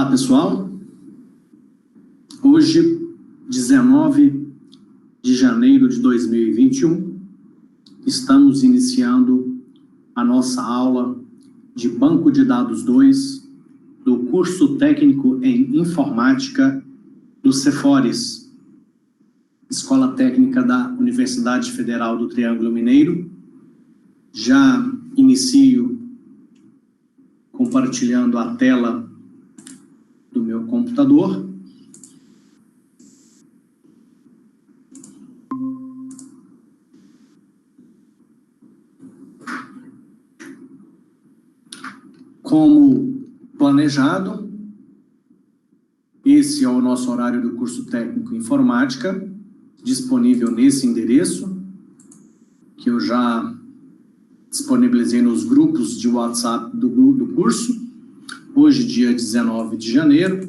Olá, pessoal. Hoje, 19 de janeiro de 2021, estamos iniciando a nossa aula de Banco de Dados 2 do curso técnico em informática do Cefores, Escola Técnica da Universidade Federal do Triângulo Mineiro. Já inicio compartilhando a tela do meu computador. Como planejado, esse é o nosso horário do curso técnico em informática, disponível nesse endereço, que eu já disponibilizei nos grupos de WhatsApp do curso. Hoje, dia 19 de janeiro,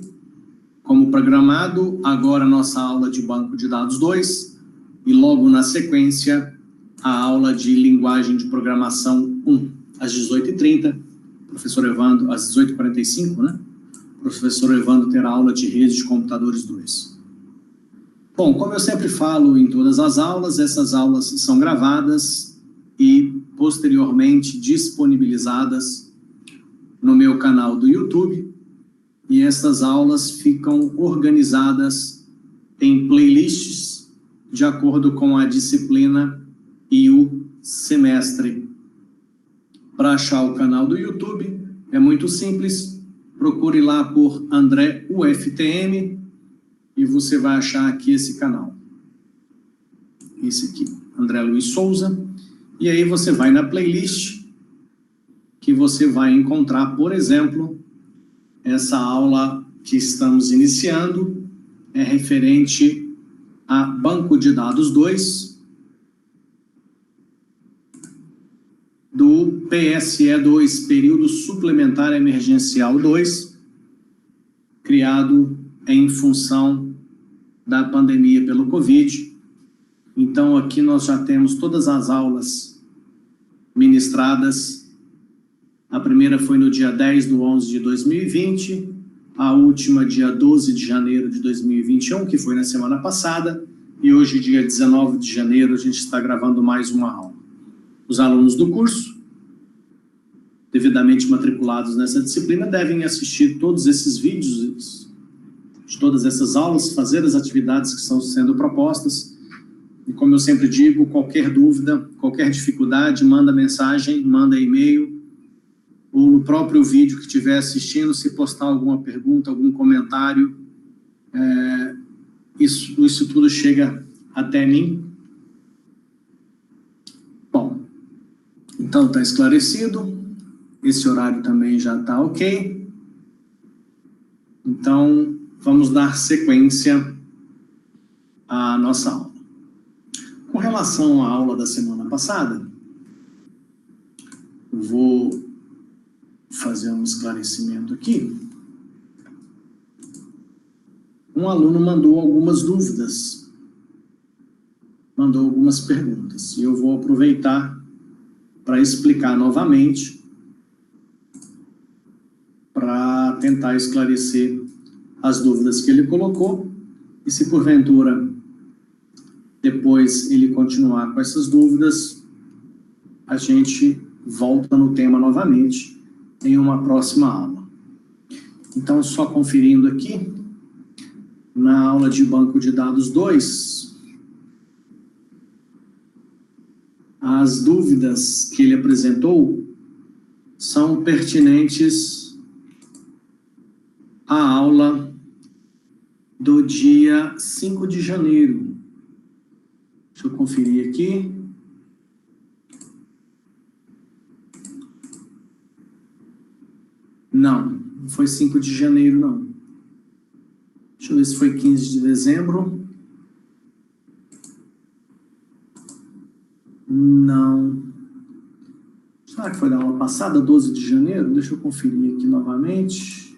como programado, agora nossa aula de Banco de Dados 2 e logo na sequência a aula de Linguagem de Programação 1, às 18h30, professor Evandro, às 18h45, né? Professor Evandro terá aula de Rede de Computadores 2. Bom, como eu sempre falo em todas as aulas, essas aulas são gravadas e posteriormente disponibilizadas no meu canal do YouTube, e essas aulas ficam organizadas em playlists de acordo com a disciplina e o semestre. Para achar o canal do YouTube, é muito simples, procure lá por André UFTM e você vai achar aqui esse canal. Esse aqui, André Luiz Souza, e aí você vai na playlist que você vai encontrar, por exemplo, essa aula que estamos iniciando é referente a Banco de Dados 2 do PSE 2, Período Suplementar Emergencial 2, criado em função da pandemia pelo Covid. Então, aqui nós já temos todas as aulas ministradas. A primeira foi no dia 10/11 de 2020, a última dia 12 de janeiro de 2021, que foi na semana passada, e hoje, dia 19 de janeiro, a gente está gravando mais uma aula. Os alunos do curso, devidamente matriculados nessa disciplina, devem assistir todos esses vídeos de todas essas aulas, fazer as atividades que estão sendo propostas, e como eu sempre digo, qualquer dúvida, qualquer dificuldade, manda mensagem, manda e-mail, ou no próprio vídeo que estiver assistindo, se postar alguma pergunta, algum comentário, isso tudo chega até mim. Bom, então está esclarecido, esse horário também já está ok. Então, vamos dar sequência à nossa aula. Com relação à aula da semana passada, vou fazer um esclarecimento aqui. Um aluno mandou algumas dúvidas, mandou algumas perguntas, e eu vou aproveitar para explicar novamente, para tentar esclarecer as dúvidas que ele colocou, e se porventura depois ele continuar com essas dúvidas, a gente volta no tema novamente em uma próxima aula. Então, só conferindo aqui, na aula de Banco de Dados 2, as dúvidas que ele apresentou são pertinentes à aula do dia 5 de janeiro. Deixa eu conferir aqui. Não foi 5 de janeiro, não. Deixa eu ver se foi 15 de dezembro. Não. Será que foi da aula passada, 12 de janeiro? Deixa eu conferir aqui novamente.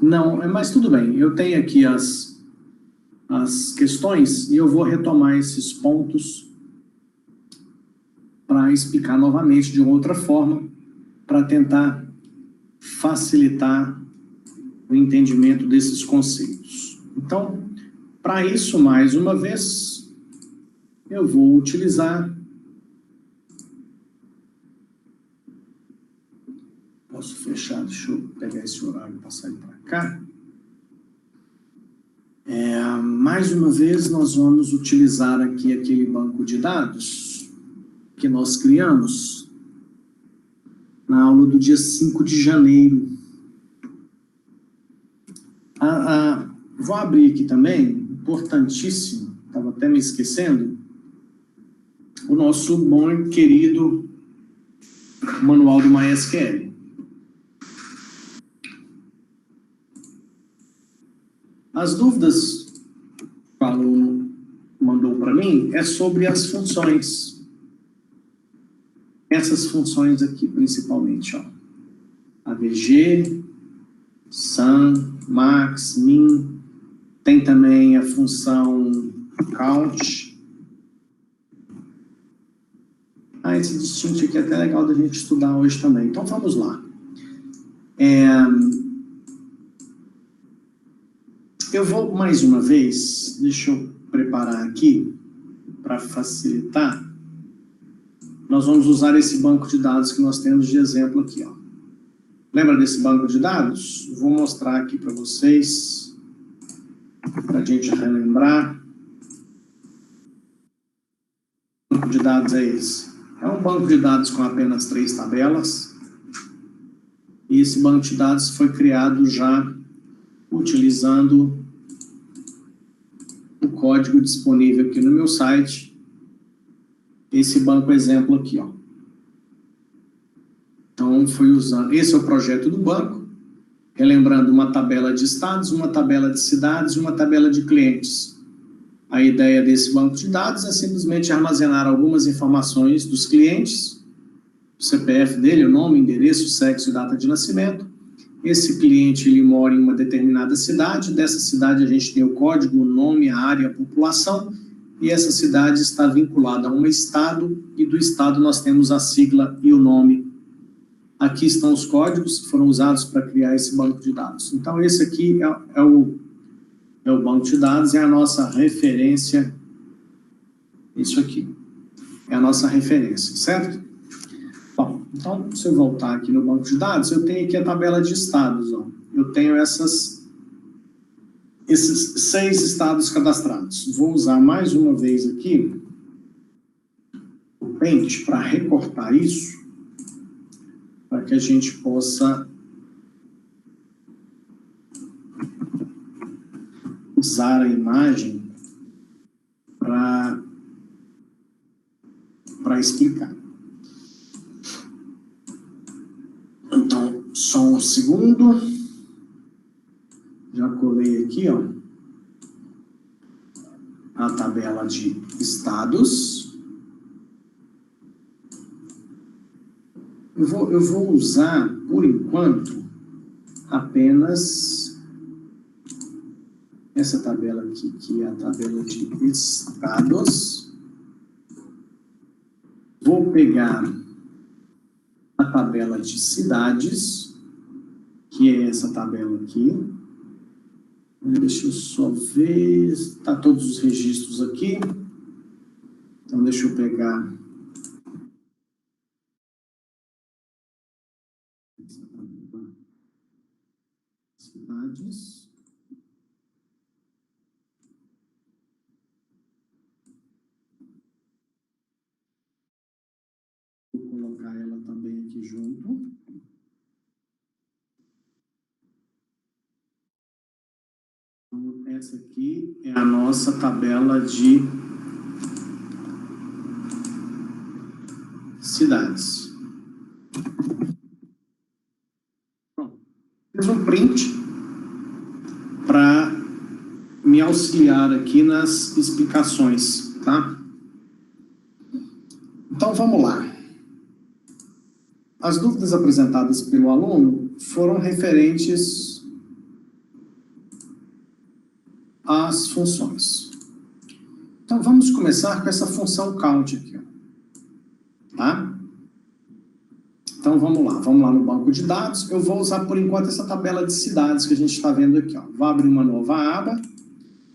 Não, mas tudo bem. Eu tenho aqui as questões e eu vou retomar esses pontos para explicar novamente de outra forma, para tentar facilitar o entendimento desses conceitos. Então, para isso, mais uma vez, eu vou utilizar... Posso fechar? Deixa eu pegar esse horário para sair para cá. Mais uma vez, nós vamos utilizar aqui aquele banco de dados que nós criamos na aula do dia 5 de janeiro. Vou abrir aqui também, importantíssimo, estava até me esquecendo, o nosso bom e querido manual do MySQL. As dúvidas que o aluno mandou para mim é sobre as funções. Essas funções aqui, principalmente, ó. AVG, sum, max, min. Tem também a função count. Esse distinct aqui é até legal da gente estudar hoje também. Então, vamos lá. Eu vou, mais uma vez, deixa eu preparar aqui, para facilitar. Nós vamos usar esse banco de dados que nós temos de exemplo aqui, ó. Lembra desse banco de dados? Vou mostrar aqui para vocês, para a gente relembrar. O banco de dados é esse. É um banco de dados com apenas 3 tabelas. E esse banco de dados foi criado já utilizando o código disponível aqui no meu site. Esse banco exemplo aqui, ó. Então, foi usando... Esse é o projeto do banco, relembrando uma tabela de estados, uma tabela de cidades e uma tabela de clientes. A ideia desse banco de dados é simplesmente armazenar algumas informações dos clientes, o CPF dele, o nome, endereço, sexo e data de nascimento. Esse cliente, ele mora em uma determinada cidade, dessa cidade a gente tem o código, o nome, a área, a população, e essa cidade está vinculada a um estado, e do estado nós temos a sigla e o nome. Aqui estão os códigos que foram usados para criar esse banco de dados. Então, esse aqui é o banco de dados, é a nossa referência. Isso aqui é a nossa referência, certo? Bom, então, se eu voltar aqui no banco de dados, eu tenho aqui a tabela de estados, ó. Eu tenho esses 6 estados cadastrados. Vou usar mais uma vez aqui o Paint para recortar isso, para que a gente possa usar a imagem para explicar. Então, só um segundo. Já colei aqui, ó, a tabela de estados. Eu vou usar, por enquanto, apenas essa tabela aqui, que é a tabela de estados. Vou pegar a tabela de cidades, que é essa tabela aqui. Deixa eu só ver, está todos os registros aqui. Então, deixa eu pegar cidades. Vou colocar ela também aqui junto. Então, essa aqui é a nossa tabela de cidades. Pronto. Fiz um print para me auxiliar aqui nas explicações, tá? Então, vamos lá. As dúvidas apresentadas pelo aluno foram referentes às funções. Então, vamos começar com essa função count aqui, ó. Tá? Então, vamos lá no banco de dados. Eu vou usar, por enquanto, essa tabela de cidades que a gente está vendo aqui. Ó. Vou abrir uma nova aba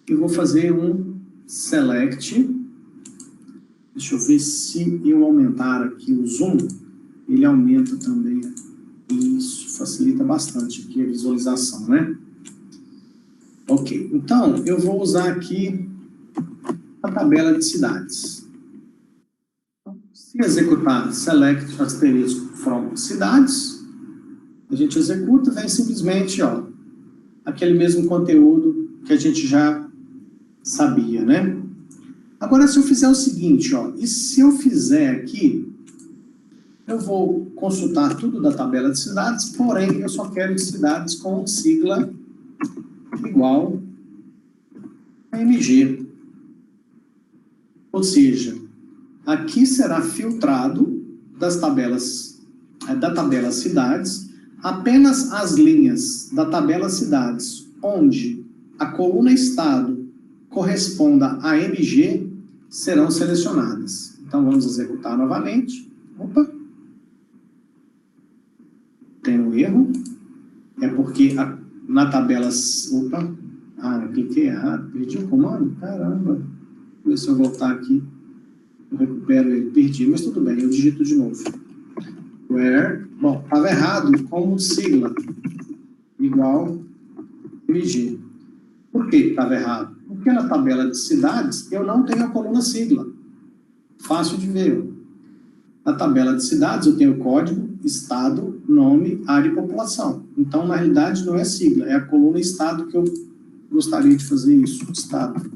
e vou fazer um select. Deixa eu ver se eu aumentar aqui o zoom, ele aumenta também. Isso facilita bastante aqui a visualização, né? Ok, então eu vou usar aqui a tabela de cidades. Se executar select asterisco from cidades, a gente executa, vem simplesmente, ó, aquele mesmo conteúdo que a gente já sabia, né? Agora, se eu fizer o seguinte, ó, e se eu fizer aqui, eu vou consultar tudo da tabela de cidades, porém, eu só quero de cidades com sigla igual a MG. Ou seja, aqui será filtrado da tabela cidades, apenas as linhas da tabela cidades, onde a coluna estado corresponda a MG, serão selecionadas. Então, vamos executar novamente. Opa! Tem um erro. É porque na tabela... Opa! Ah, cliquei errado. Perdi o comando? Caramba! Vou ver se eu voltar aqui. Eu recupero ele. Perdi, mas tudo bem. Eu digito de novo. Where... Bom, estava errado como sigla. Igual MG. Por que estava errado? Porque na tabela de cidades eu não tenho a coluna sigla. Fácil de ver. Na tabela de cidades eu tenho código, estado, nome, área e população. Então, na realidade, não é sigla, é a coluna estado que eu gostaria de fazer isso. Estado.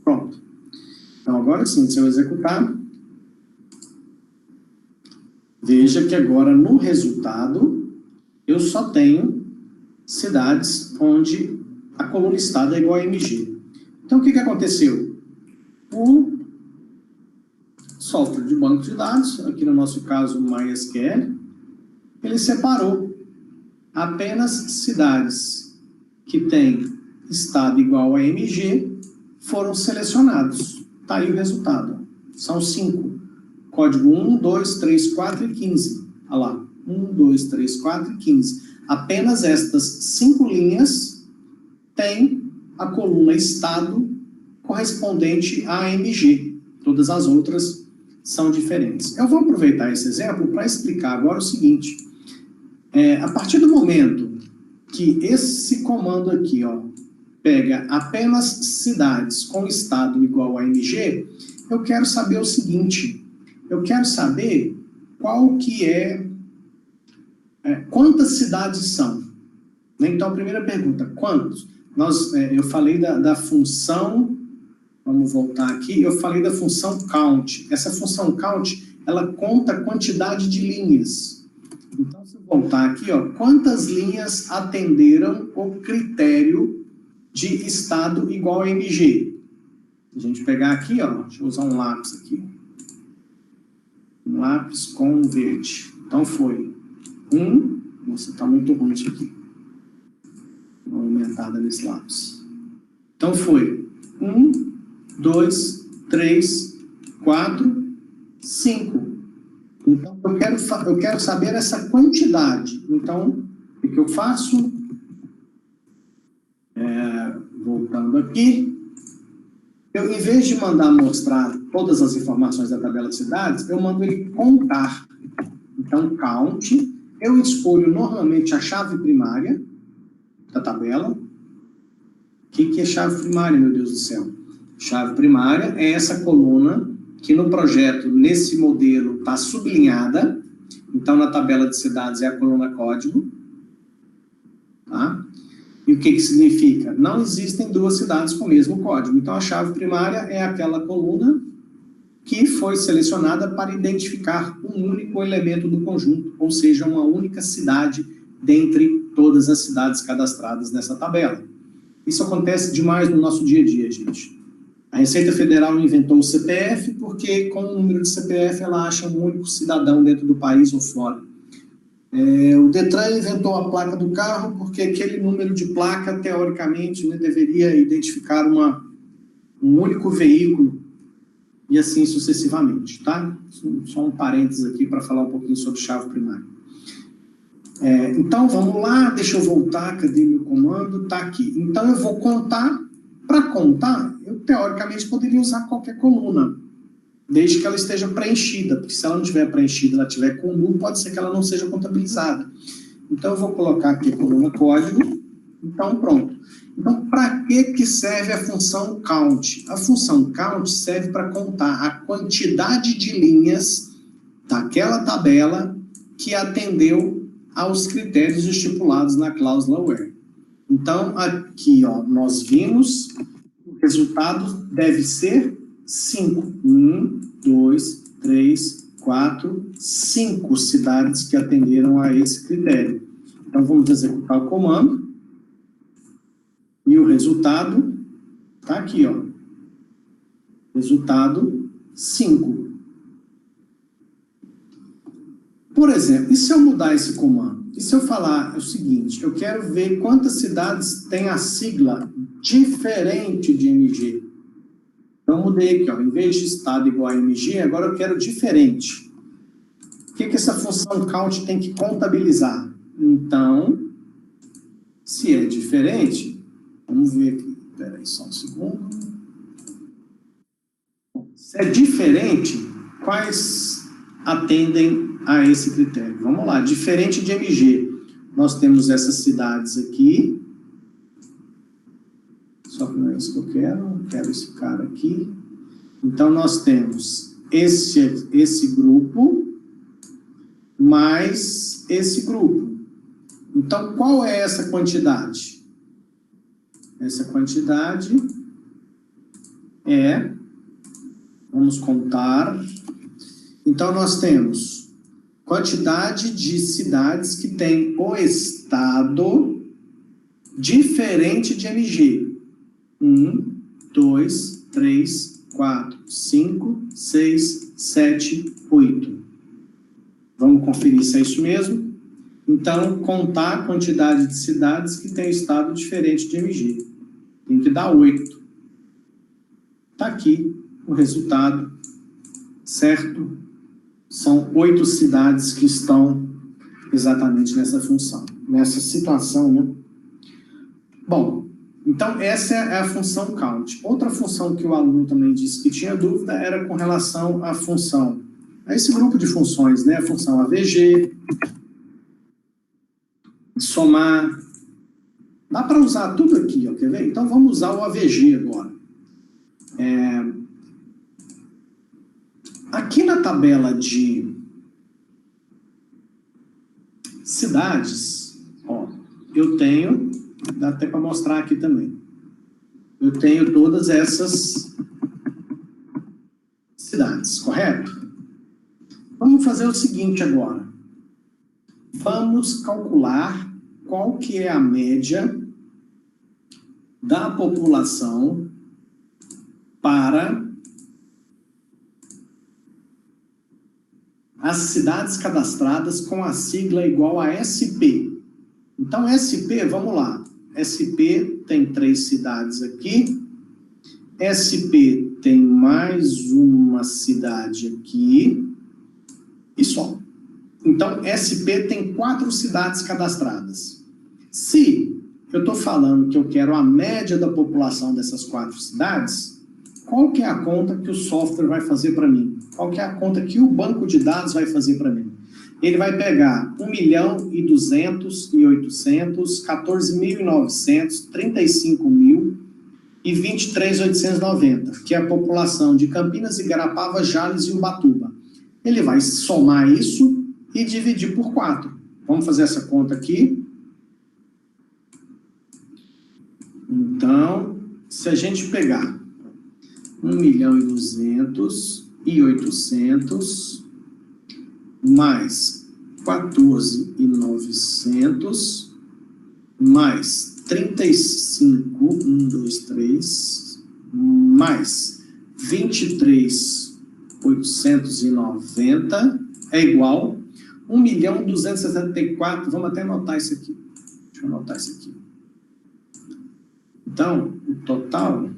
Pronto. Então, agora sim, se eu executar, veja que agora no resultado eu só tenho cidades onde a coluna estado é igual a MG. Então, o que aconteceu? O software de banco de dados, aqui no nosso caso o MySQL, ele separou apenas cidades que têm estado igual a MG, foram selecionados. Está aí o resultado. São 5. Código 1, 2, 3, 4 e 15. Olha lá. 1, 2, 3, 4 e 15. Apenas estas 5 linhas têm a coluna estado correspondente a MG. Todas as outras são diferentes. Eu vou aproveitar esse exemplo para explicar agora o seguinte. A partir do momento que esse comando aqui, ó, pega apenas cidades com estado igual a MG, eu quero saber o seguinte. Eu quero saber qual que quantas cidades são. Então, a primeira pergunta, quantos? Eu falei da função, vamos voltar aqui, eu falei da função count. Essa função count, ela conta a quantidade de linhas. Então, se eu voltar aqui, ó, quantas linhas atenderam o critério de estado igual a MG? Se a gente pegar aqui, ó, deixa eu usar um lápis aqui. Um lápis com verde. Então, foi 1, nossa, está muito ruim isso aqui. Uma aumentada nesse lápis. Então, foi 1, 2, 3, 4, 5. Então, eu quero saber essa quantidade. Então, o que eu faço? Voltando aqui. Eu, em vez de mandar mostrar todas as informações da tabela de cidades, eu mando ele contar. Então, count. Eu escolho normalmente a chave primária da tabela. O que é chave primária, meu Deus do céu? Chave primária é essa coluna que no projeto, nesse modelo, está sublinhada. Então, na tabela de cidades é a coluna código. Tá? E o que significa? Não existem duas cidades com o mesmo código. Então, a chave primária é aquela coluna que foi selecionada para identificar um único elemento do conjunto, ou seja, uma única cidade dentre todas as cidades cadastradas nessa tabela. Isso acontece demais no nosso dia a dia, gente. A Receita Federal inventou o CPF porque, com o número de CPF, ela acha um único cidadão dentro do país ou fora. O Detran inventou a placa do carro porque aquele número de placa, teoricamente, né, deveria identificar um único veículo e assim sucessivamente, tá? Só um parênteses aqui para falar um pouquinho sobre chave primária. Então, vamos lá, deixa eu voltar, cadê meu comando? Está aqui. Então, eu vou contar. Para contar, eu, teoricamente, poderia usar qualquer coluna, desde que ela esteja preenchida, porque se ela não estiver preenchida, ela estiver com nulo, pode ser que ela não seja contabilizada. Então, eu vou colocar aqui a coluna código. Então, pronto. Então, para que serve a função count? A função count serve para contar a quantidade de linhas daquela tabela que atendeu aos critérios estipulados na cláusula where. Então, aqui, ó, nós vimos o resultado deve ser 5. 1, 2, 3, 4, 5 cidades que atenderam a esse critério. Então, vamos executar o comando. E o resultado está aqui, ó. Resultado 5. Por exemplo, e se eu mudar esse comando? E se eu falar o seguinte, eu quero ver quantas cidades tem a sigla diferente de MG. Então, eu mudei aqui, ó. Em vez de estado igual a MG, agora eu quero diferente. O que essa função count tem que contabilizar? Então, se é diferente, vamos ver aqui. Espera aí só um segundo. Se é diferente, quais atendem a esse critério? Vamos lá, diferente de MG. Nós temos essas cidades aqui. Só que não é isso que eu quero esse cara aqui. Então, nós temos esse grupo mais esse grupo. Então, qual é essa quantidade? Essa quantidade é, vamos contar. Então, nós temos quantidade de cidades que tem o estado diferente de MG. 1, 2, 3, 4, 5, 6, 7, 8. Vamos conferir se é isso mesmo? Então, contar a quantidade de cidades que tem estado diferente de MG. Tem que dar 8. Está aqui o resultado, certo? São 8 cidades que estão exatamente nessa função, nessa situação, né? Bom, então essa é a função count. Outra função que o aluno também disse que tinha dúvida era com relação à função, a esse grupo de funções, né? A função AVG, somar. Dá para usar tudo aqui, ó, quer ver? Então vamos usar o AVG agora. Aqui na tabela de cidades, ó, eu tenho, dá até para mostrar aqui também, eu tenho todas essas cidades, correto? Vamos fazer o seguinte agora. Vamos calcular qual que é a média da população para as cidades cadastradas com a sigla igual a SP. Então, SP, vamos lá. SP tem 3 cidades aqui. SP tem mais uma cidade aqui. E só. Então, SP tem 4 cidades cadastradas. Se eu estou falando que eu quero a média da população dessas 4 cidades, qual que é a conta que o software vai fazer para mim? Qual que é a conta que o banco de dados vai fazer para mim? Ele vai pegar 1.200.800, 14.900, 35.000 e 23.890, que é a população de Campinas, Igarapava, Jales e Ubatuba. Ele vai somar isso e dividir por 4. Vamos fazer essa conta aqui. Então, se a gente pegar 1.200.800 mais 14.900 mais 35.123 mais 23.890 é igual 1.274.000. Vamos até anotar isso aqui. Deixa eu anotar isso aqui. Então, o total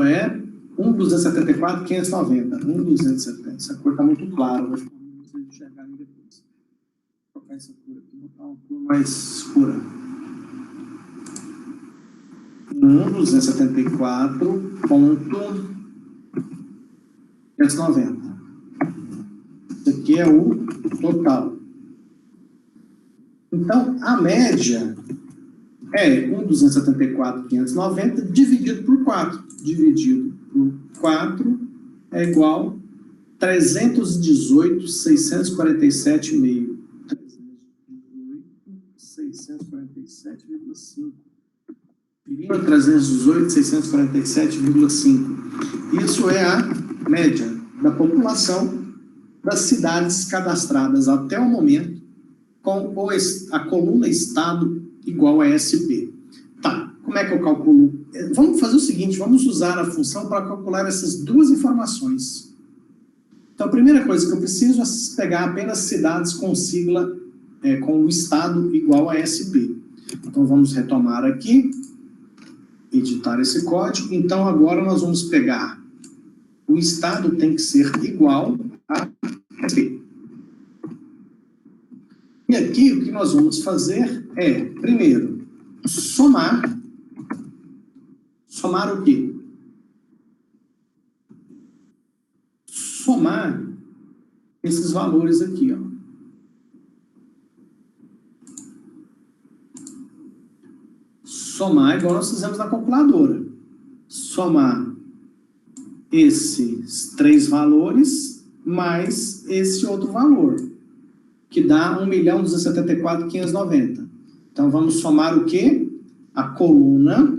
é 1.274.590. 1.270. Essa cor está muito clara. enxergar ali depois. Vou trocar essa cor aqui, vou botar uma cor mais escura. 274,590. Isso aqui é o total. Então, a média é 1.274.590 dividido por 4. Dividido por 4 é igual a 318.647,5. 318.647,5. 318.647,5. Isso é a média da população das cidades cadastradas até o momento com a coluna Estado igual a SP. Tá, como é que eu calculo? Vamos fazer o seguinte, vamos usar a função para calcular essas duas informações. Então, a primeira coisa que eu preciso é pegar apenas cidades com sigla, com o Estado igual a SP. Então, vamos retomar aqui, editar esse código. Então, agora nós vamos pegar, o Estado tem que ser igual a SP. E aqui o que nós vamos fazer é, primeiro, somar. Somar o quê? Somar esses valores aqui, ó. Somar igual nós fizemos na calculadora. Somar esses 3 valores mais esse outro valor, que dá 1.274.590. Então, vamos somar o quê? A coluna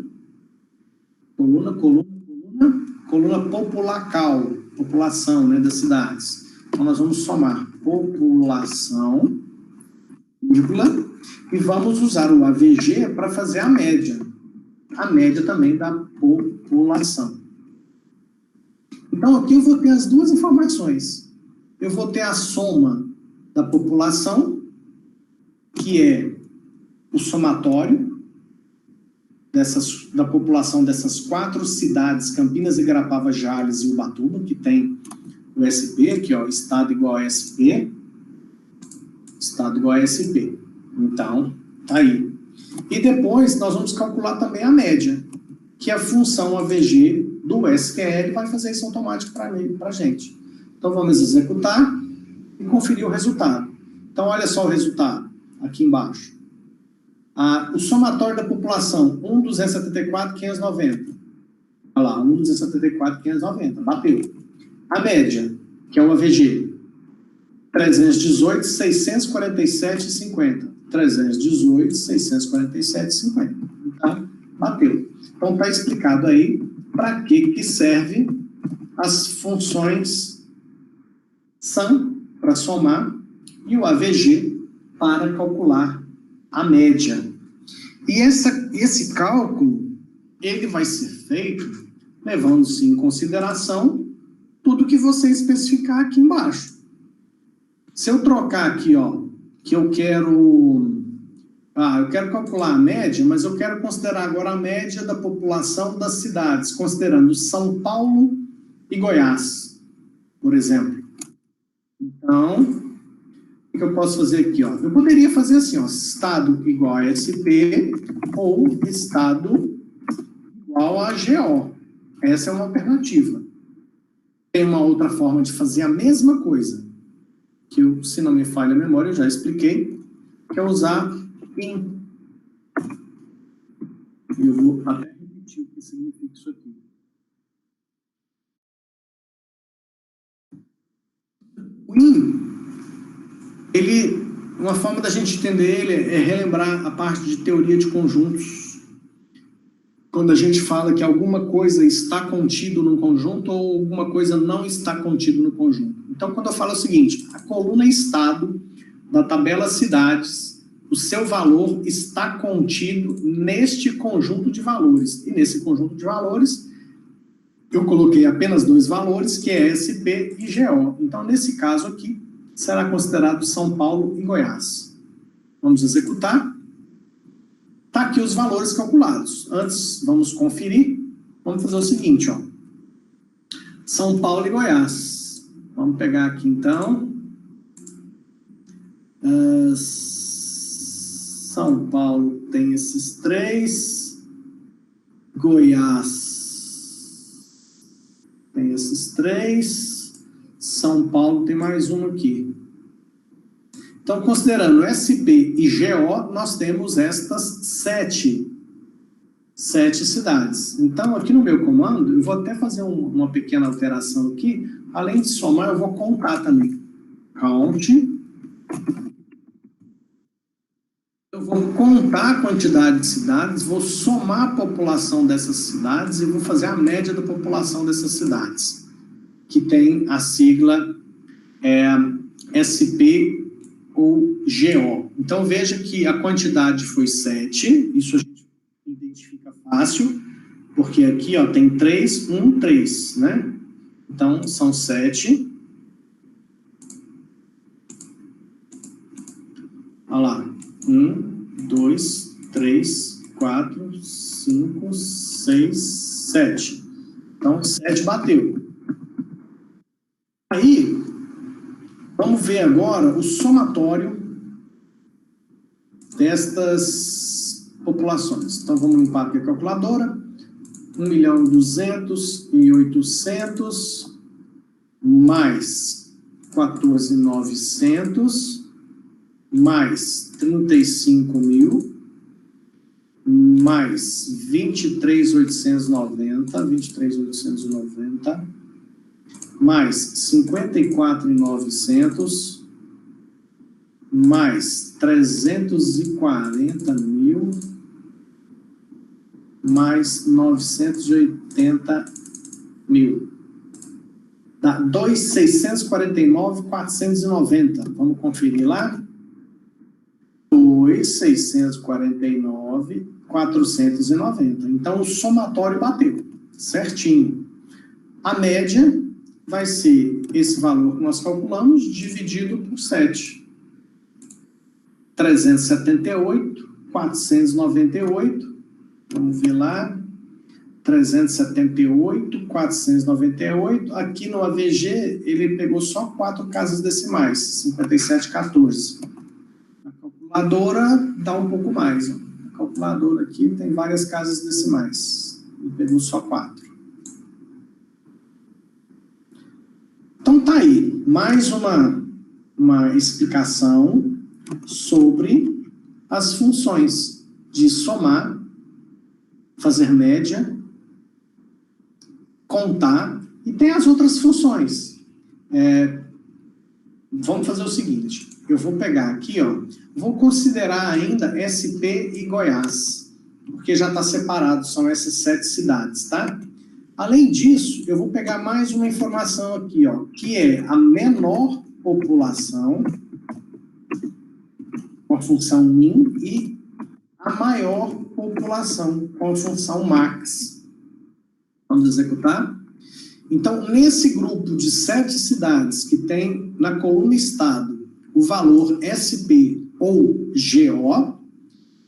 população, né, das cidades. Então, nós vamos somar população, vírgula, e vamos usar o AVG para fazer a média também da população. Então, aqui eu vou ter as duas informações. Eu vou ter a soma da população, que é o somatório da população dessas 4 cidades, Campinas, Igarapava, Jales e Ubatuba, que tem o SP, aqui, ó, Estado igual a SP, Estado igual a SP. Então, tá aí. E depois nós vamos calcular também a média, que a função AVG do SQL vai fazer isso automático para a gente. Então, vamos executar e conferir o resultado. Então, olha só o resultado, aqui embaixo. O somatório da população, 1.274.590. Olha lá, 1.274.590, bateu. A média, que é o AVG, 318.647,50. 318.647,50. Então, bateu. Então, está explicado aí para que serve as funções SUM, para somar, e o AVG, para calcular a média. E esse cálculo, ele vai ser feito levando-se em consideração tudo que você especificar aqui embaixo. Se eu trocar aqui, ó, que eu quero calcular a média, mas eu quero considerar agora a média da população das cidades, considerando São Paulo e Goiás, por exemplo. Então, o que eu posso fazer aqui, ó? Eu poderia fazer assim, ó, Estado igual a SP ou Estado igual a GO. Essa é uma alternativa. Tem uma outra forma de fazer a mesma coisa, que eu, se não me falha a memória, eu já expliquei, que é usar IN. Eu vou até repetir o que significa isso aqui. O IN, uma forma da gente entender ele é relembrar a parte de teoria de conjuntos. Quando a gente fala que alguma coisa está contido no conjunto ou alguma coisa não está contido no conjunto. Então, quando eu falo o seguinte, a coluna Estado da tabela Cidades, o seu valor está contido neste conjunto de valores. E nesse conjunto de valores, eu coloquei apenas 2 valores, que é SP e GO. Então, nesse caso aqui, será considerado São Paulo e Goiás. Vamos executar. Está aqui os valores calculados. Antes, vamos conferir. Vamos fazer o seguinte, ó. São Paulo e Goiás. Vamos pegar aqui, então. São Paulo tem esses 3. Goiás tem esses 3. São Paulo tem mais um aqui. Então, considerando SP e GO, nós temos estas 7 cidades. Então, aqui no meu comando, eu vou até fazer uma pequena alteração aqui. Além de somar, eu vou contar também. Count. Eu vou contar a quantidade de cidades, vou somar a população dessas cidades e vou fazer a média da população dessas cidades, que tem a sigla SP ou GO. Então, veja que a quantidade foi 7, isso a gente identifica fácil, porque aqui ó, tem 3, 1, 3, né? Então, são 7. Olha lá. 1, 2, 3, 4, 5, 6, 7. Então, 7 bateu. Aí, vamos ver agora o somatório destas populações. Então, vamos limpar aqui a calculadora. 1.200.800 mais 14.900 mais 35.000 mais 23.890 mais 54.900 mais 340.000 mais 980.000. Dá 2.649.490. Vamos conferir lá? 2.649.490. Então, o somatório bateu. Certinho. A média vai ser esse valor que nós calculamos dividido por 7. 378.498. Vamos ver lá. 378.498. Aqui no AVG, ele pegou só 4 casas decimais, 5714. A calculadora dá um pouco mais. Ó. A calculadora aqui tem várias casas decimais. Ele pegou só 4. Então, tá aí. Mais uma explicação sobre as funções de somar, fazer média, contar, e tem as outras funções. Vamos fazer o seguinte, eu vou pegar aqui, ó, vou considerar ainda SP e Goiás, porque já está separado, são essas 7 cidades, tá? Além disso, eu vou pegar mais uma informação aqui, ó, que é a menor população, com a função min, e a maior população, com a função max. Vamos executar? Então, nesse grupo de 7 cidades que tem na coluna Estado o valor SP ou GO,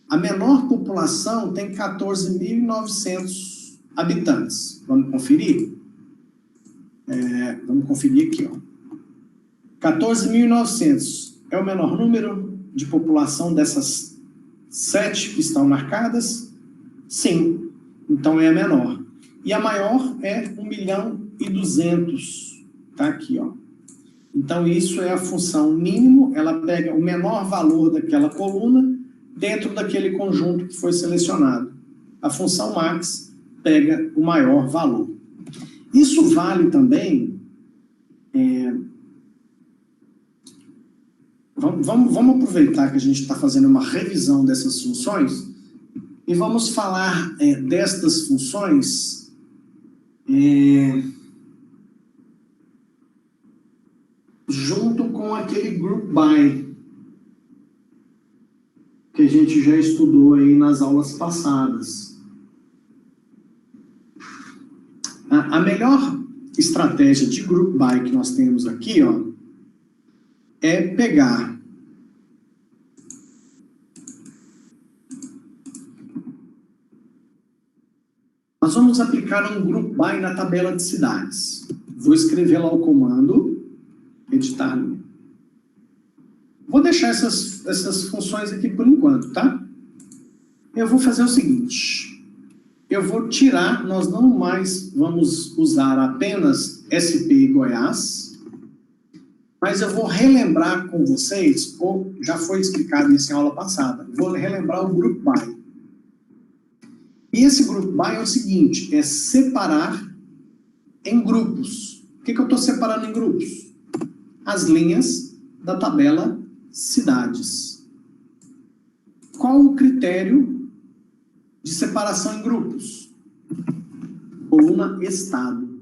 a menor população tem 14.900 habitantes. Vamos conferir? Vamos conferir aqui, ó. 14.900 é o menor número de população dessas 7 que estão marcadas? Sim, então é a menor. E a maior é 1.200.000, tá aqui, ó. Então, isso é a função mínimo, ela pega o menor valor daquela coluna dentro daquele conjunto que foi selecionado. A função max pega o maior valor. Isso vale também... Vamos aproveitar que a gente está fazendo uma revisão dessas funções e vamos falar destas funções junto com aquele group by que a gente já estudou aí nas aulas passadas. A melhor estratégia de group by que nós temos aqui, ó, é pegar nós vamos aplicar um group by na tabela de cidades. Vou escrever lá o comando, editar linha. Vou deixar essas funções aqui por enquanto, tá? Eu vou fazer o seguinte. Eu vou tirar, nós não mais vamos usar apenas SP Goiás, mas eu vou relembrar com vocês, ou já foi explicado isso em aula passada, vou relembrar o Group By. E esse Group By é o seguinte, é separar em grupos. O que eu estou separando em grupos? As linhas da tabela cidades. Qual o critério de separação em grupos? Coluna estado.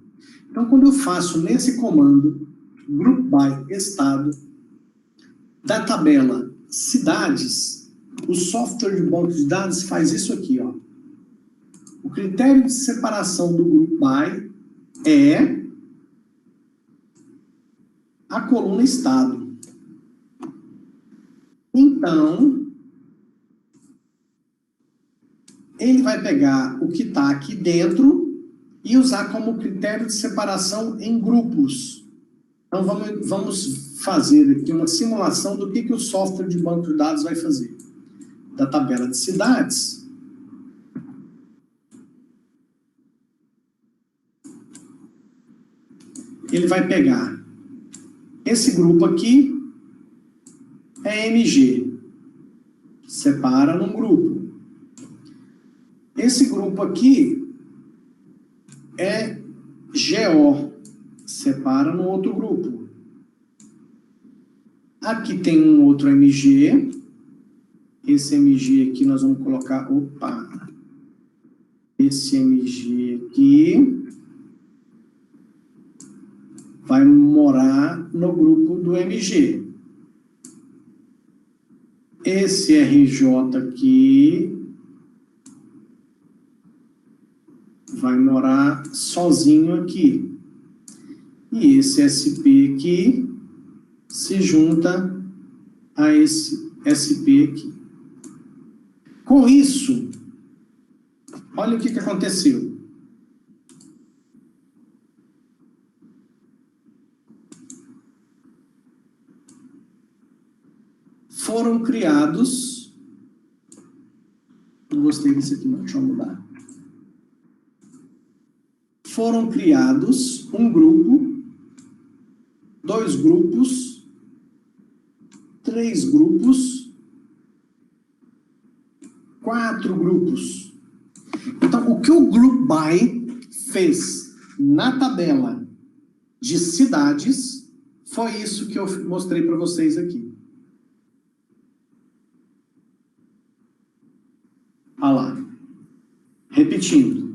Então, quando eu faço nesse comando, Group By estado, da tabela cidades, o software de banco de dados faz isso aqui, ó. O critério de separação do Group By é a coluna estado. Então, ele vai pegar o que está aqui dentro e usar como critério de separação em grupos. Então, vamos fazer aqui uma simulação do que o software de banco de dados vai fazer. Da tabela de cidades, ele vai pegar esse grupo aqui, é MG, separa num grupo. Esse grupo aqui é GO, separa no outro grupo. Aqui tem um outro MG, esse MG aqui nós vamos colocar, esse MG aqui vai morar no grupo do MG. Esse RJ aqui vai morar sozinho aqui. E esse SP aqui se junta a esse SP aqui. Com isso, olha o que aconteceu. Foram criados... Não gostei disso aqui, não. Deixa eu mudar. Foram criados um grupo, 2 grupos, 3 grupos, 4 grupos. Então, o que o Group By fez na tabela de cidades foi isso que eu mostrei para vocês aqui. Olha lá. Repetindo.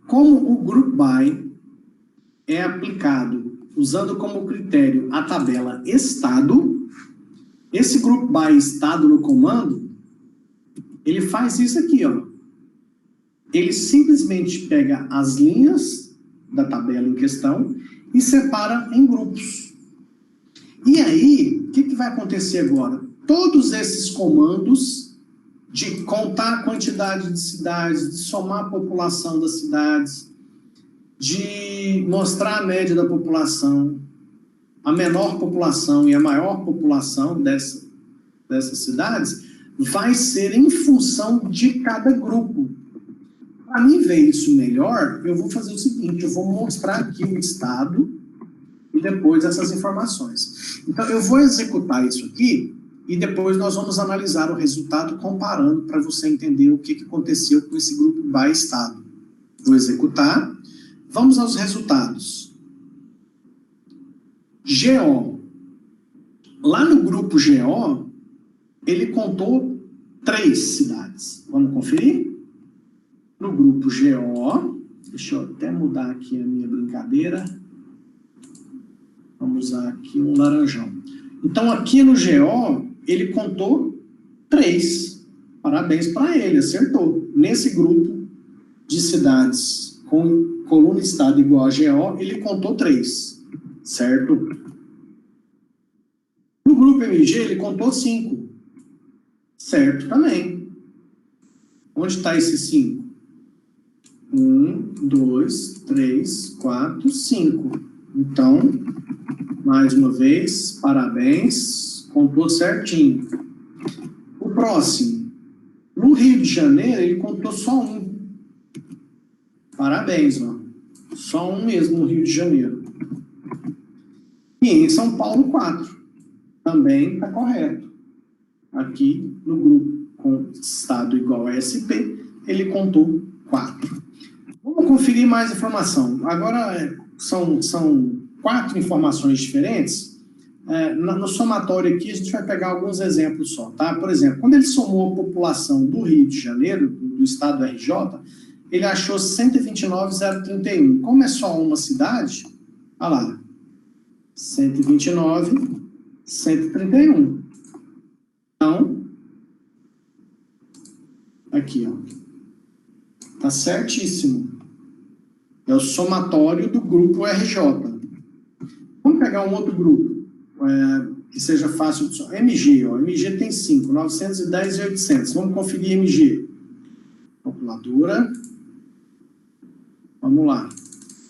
Como o Group By é aplicado usando como critério a tabela estado, esse Group By estado no comando, ele faz isso aqui, ó. Ele simplesmente pega as linhas da tabela em questão e separa em grupos. E aí, o que vai acontecer agora? Todos esses comandos de contar a quantidade de cidades, de somar a população das cidades, de mostrar a média da população, a menor população e a maior população dessas cidades, vai ser em função de cada grupo. Para mim ver isso melhor, eu vou fazer o seguinte, eu vou mostrar aqui o estado e depois essas informações. Então, eu vou executar isso aqui e depois nós vamos analisar o resultado comparando para você entender o que aconteceu com esse grupo by estado. Vou executar. Vamos aos resultados. GO. Lá no grupo GO, ele contou 3 cidades. Vamos conferir? No grupo GO, deixa eu até mudar aqui a minha brincadeira. Vamos usar aqui um laranjão. Então, aqui no GO, ele contou 3. Parabéns para ele, acertou. Nesse grupo de cidades com coluna estado igual a GO, ele contou 3, certo? No grupo MG, ele contou 5, certo também. Onde está esse 5? 1, 2, 3, 4, 5. Então, mais uma vez, parabéns. contou certinho. O próximo, no Rio de Janeiro, ele contou só um. Parabéns, ó. Só um mesmo no Rio de Janeiro. E em São Paulo, 4. Também está correto. Aqui, no grupo com estado igual a SP, ele contou 4. Vamos conferir mais informação. Agora, são 4 informações diferentes. No somatório aqui, a gente vai pegar alguns exemplos só, tá? Por exemplo, quando ele somou a população do Rio de Janeiro, do estado do RJ, ele achou 129.031. Como é só uma cidade, olha lá, 129.131. Então, aqui, ó, tá certíssimo. É o somatório do grupo RJ. Vamos pegar um outro grupo, que seja fácil de somar. MG, ó, MG tem 5, 910 e 800. Vamos conferir MG. Calculadora. Vamos lá.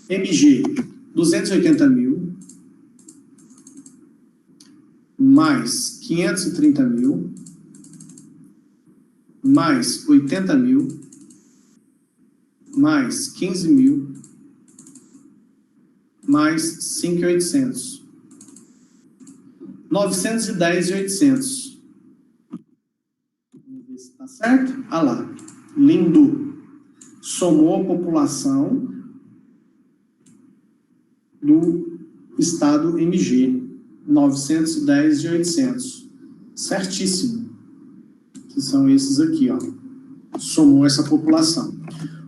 MG, 280 mil, mais 530 mil, mais 80 mil, mais 15 mil, mais 5.800. 910 e 800. Vamos ver se está certo. Ah lá. Lindo. Somou a população do estado MG. 910 e 800. Certíssimo. Que são esses aqui, ó. Somou essa população.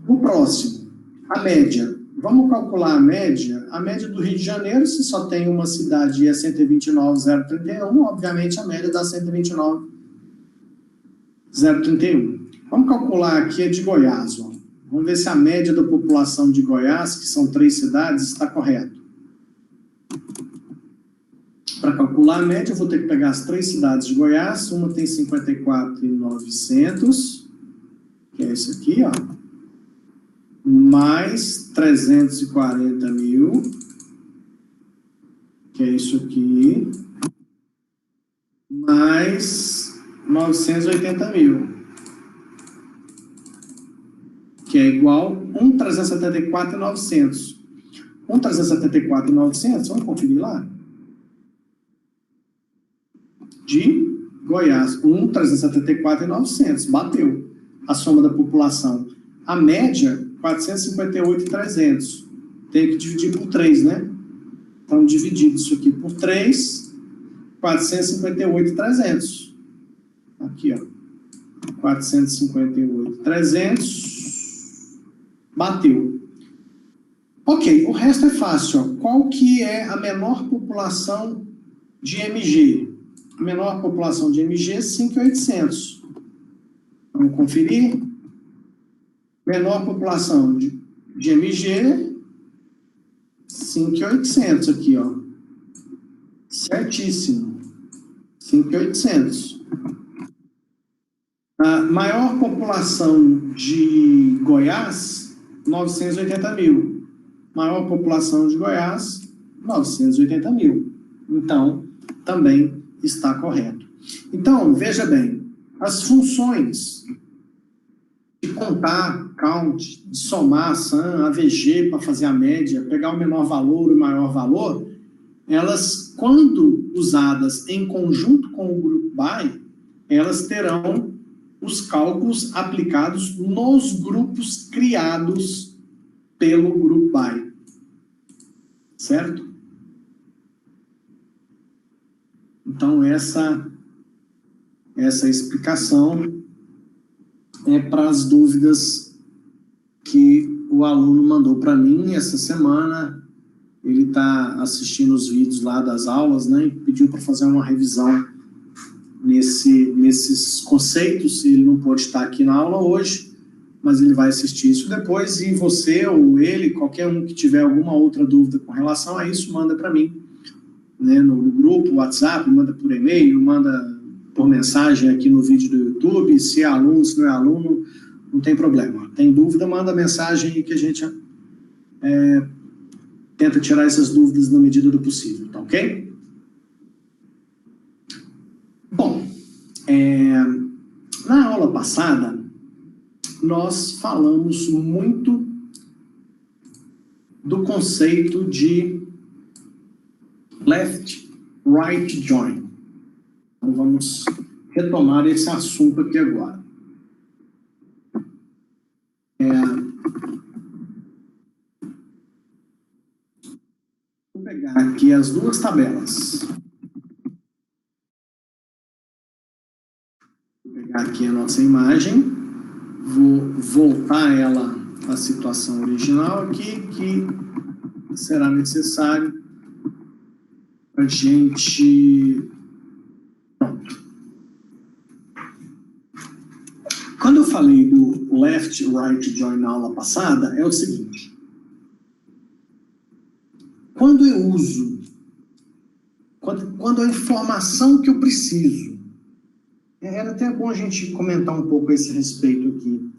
O próximo, a média. Vamos calcular a média. A média do Rio de Janeiro, se só tem uma cidade e é 129.031, obviamente a média dá 129.031. Vamos calcular aqui a de Goiás, ó. Vamos ver se a média da população de Goiás, que são 3 cidades, está correto. Para calcular a média, eu vou ter que pegar as 3 cidades de Goiás. Uma tem 54.900, que é esse aqui, ó. Mais 340 mil, que é isso aqui. Mais 980 mil, que é igual a 1.374.900. 1.374.900, vamos conferir lá? De Goiás, 1.374.900, bateu a soma da população. A média, 458.300. Tem que dividir por 3, né? Então, dividido isso aqui por 3, 458.300. Aqui, ó. 458.300. Bateu. Ok, o resto é fácil, ó. Qual que é a menor população de MG? A menor população de MG é 5.800. Vamos conferir? Menor população de MG, 5.800 aqui, ó. Certíssimo. 5.800. A maior população de Goiás, 980 mil. Maior população de Goiás, 980 mil. Então, também está correto. Então, veja bem, as funções de contar, count, de somar, sum, AVG para fazer a média, pegar o menor valor e o maior valor, elas, quando usadas em conjunto com o grupo by, elas terão os cálculos aplicados nos grupos criados pelo grupo by. Certo? Então, essa explicação é para as dúvidas que o aluno mandou para mim essa semana. Ele está assistindo os vídeos lá das aulas, né, e pediu para fazer uma revisão nesses conceitos. Ele não pode estar aqui na aula hoje, mas ele vai assistir isso depois, e você ou ele, qualquer um que tiver alguma outra dúvida com relação a isso, manda para mim, né, no grupo, WhatsApp, manda por e-mail, manda por mensagem aqui no vídeo do YouTube. Se é aluno, se não é aluno, não tem problema. Tem dúvida, manda mensagem aí que a gente tenta tirar essas dúvidas na medida do possível, tá ok? Na aula passada, nós falamos muito do conceito de left-right join. Então, vamos retomar esse assunto aqui agora. Vou pegar aqui as duas tabelas. Vou pegar aqui a nossa imagem, vou voltar ela à situação original aqui, que será necessário para a gente... Pronto. Quando eu falei do left-right join na aula passada, é o seguinte. Quando eu uso, quando a informação que eu preciso, era até bom a gente comentar um pouco a esse respeito aqui.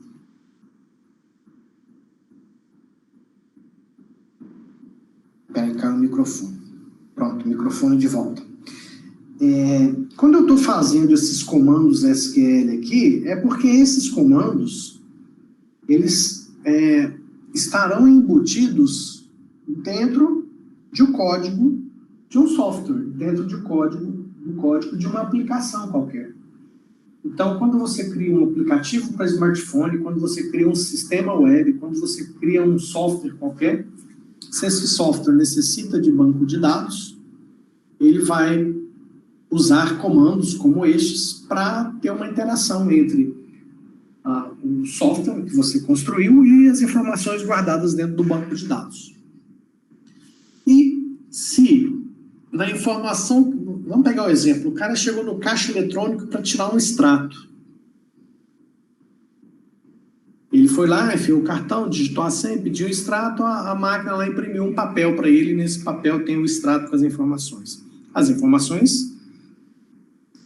Peraí, caiu o microfone. Pronto, microfone de volta. Quando eu estou fazendo esses comandos SQL aqui, é porque esses comandos, eles estarão embutidos dentro de um código de um software, dentro do código de uma aplicação qualquer. Então, quando você cria um aplicativo para smartphone, quando você cria um sistema web, quando você cria um software qualquer, se esse software necessita de banco de dados, ele vai usar comandos como estes para ter uma interação entre o software que você construiu e as informações guardadas dentro do banco de dados. E se na informação, vamos pegar o exemplo, o cara chegou no caixa eletrônico para tirar um extrato. Ele foi lá, enfiou o cartão, digitou a senha, pediu o extrato, a máquina lá imprimiu um papel para ele, e nesse papel tem o extrato com as informações. As informações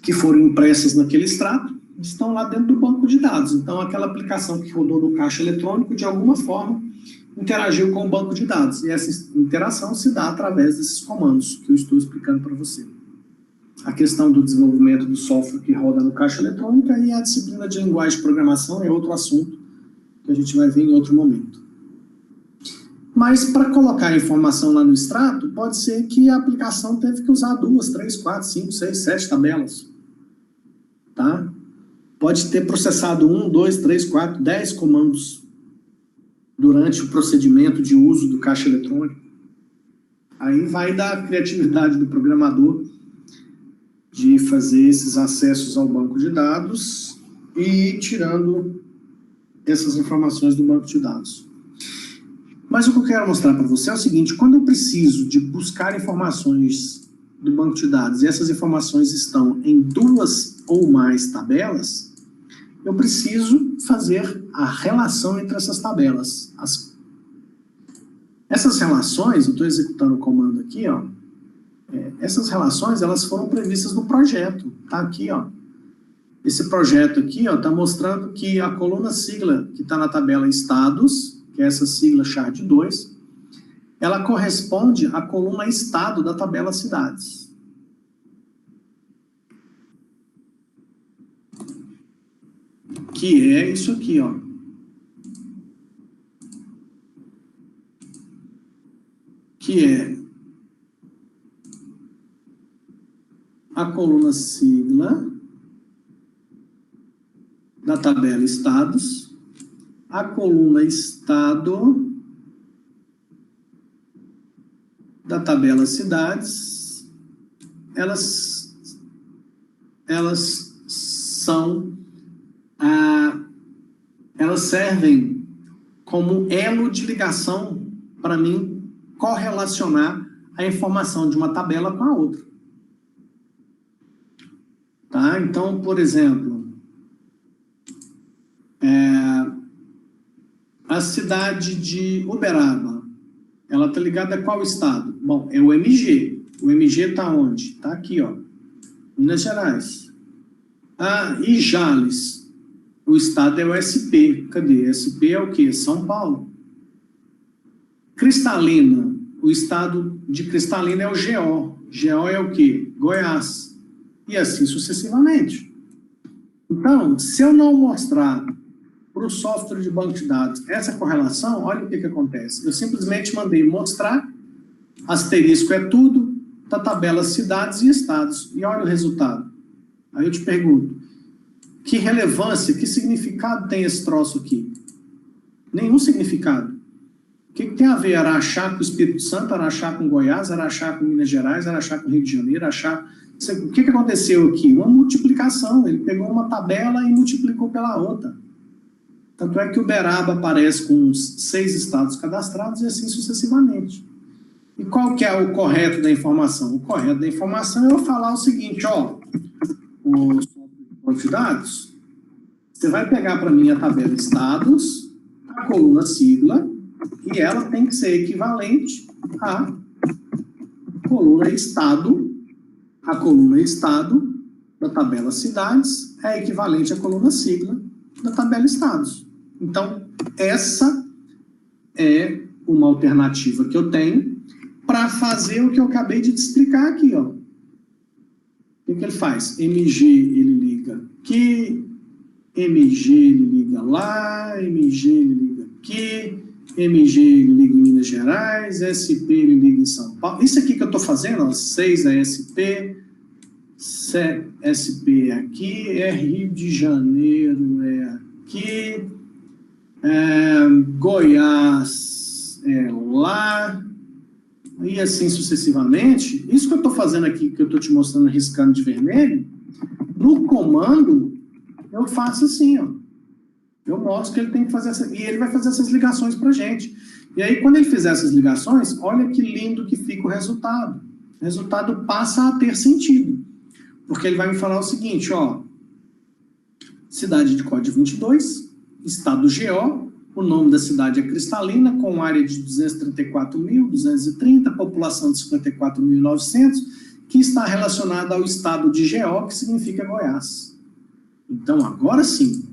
que foram impressas naquele extrato estão lá dentro do banco de dados. Então, aquela aplicação que rodou no caixa eletrônico, de alguma forma, interagiu com o banco de dados. E essa interação se dá através desses comandos que eu estou explicando para você. A questão do desenvolvimento do software que roda no caixa eletrônico e a disciplina de linguagem de programação é outro assunto que a gente vai ver em outro momento. Mas, para colocar a informação lá no extrato, pode ser que a aplicação teve que usar 2, 3, 4, 5, 6, 7 tabelas. Tá? Pode ter processado 1, 2, 3, 4, 10 comandos durante o procedimento de uso do caixa eletrônico. Aí vai da criatividade do programador de fazer esses acessos ao banco de dados e ir tirando essas informações do banco de dados. Mas o que eu quero mostrar para você é o seguinte, quando eu preciso de buscar informações do banco de dados e essas informações estão em 2 ou mais tabelas, eu preciso fazer a relação entre essas tabelas. Essas relações, eu estou executando o comando aqui, ó, essas relações elas foram previstas no projeto, tá aqui, ó. Esse projeto aqui está mostrando que a coluna sigla que está na tabela estados, que é essa sigla chart2, ela corresponde à coluna estado da tabela cidades. Que é isso aqui, ó. Que é a coluna sigla da tabela estados, a coluna estado da tabela cidades, elas servem como elo de ligação para mim correlacionar a informação de uma tabela com a outra. Tá? Então, por exemplo, a cidade de Uberaba, ela está ligada a qual estado? Bom, é o MG. O MG está onde? Está aqui, ó, Minas Gerais. E Jales, o estado é o SP. Cadê? SP é o quê? São Paulo. Cristalina, o estado de Cristalina é o GO. GO é o quê? Goiás. E assim sucessivamente. Então, se eu não mostrar para o software de banco de dados essa correlação, olha o que acontece. Eu simplesmente mandei mostrar, asterisco é tudo, da tabela cidades e estados. E olha o resultado. Aí eu te pergunto, que relevância, que significado tem esse troço aqui? Nenhum significado. O que tem a ver Araxá com o Espírito Santo, Araxá com Goiás, Araxá com Minas Gerais, Araxá com Rio de Janeiro, Araxá... O que aconteceu aqui? Uma multiplicação. Ele pegou uma tabela e multiplicou pela outra. Tanto é que o Uberaba aparece com os 6 estados cadastrados e assim sucessivamente. E qual que é o correto da informação? O correto da informação é eu falar o seguinte, ó, os bancos de dados, você vai pegar para mim a tabela estados, a coluna sigla, e ela tem que ser equivalente à coluna estado. A coluna estado da tabela cidades é equivalente à coluna sigla da tabela estados. Então, essa é uma alternativa que eu tenho para fazer o que eu acabei de te explicar aqui, ó. O que ele faz? MG ele liga aqui, MG ele liga lá, MG ele liga aqui, MG ele liga em Minas Gerais, SP ele liga em São Paulo. Isso aqui que eu estou fazendo, ó, 6 é SP, SP é aqui, é Rio de Janeiro é aqui, Goiás é lá, e assim sucessivamente. Isso que eu estou fazendo aqui, que eu estou te mostrando riscando de vermelho, no comando eu faço assim, ó. Eu mostro que ele tem que fazer e ele vai fazer essas ligações para a gente. E aí, quando ele fizer essas ligações, olha que lindo que fica o resultado. O resultado passa a ter sentido. Porque ele vai me falar o seguinte, ó. Cidade de código 22, estado GO, o nome da cidade é Cristalina, com área de 234.230, população de 54.900, que está relacionada ao estado de GO, que significa Goiás. Então, agora sim,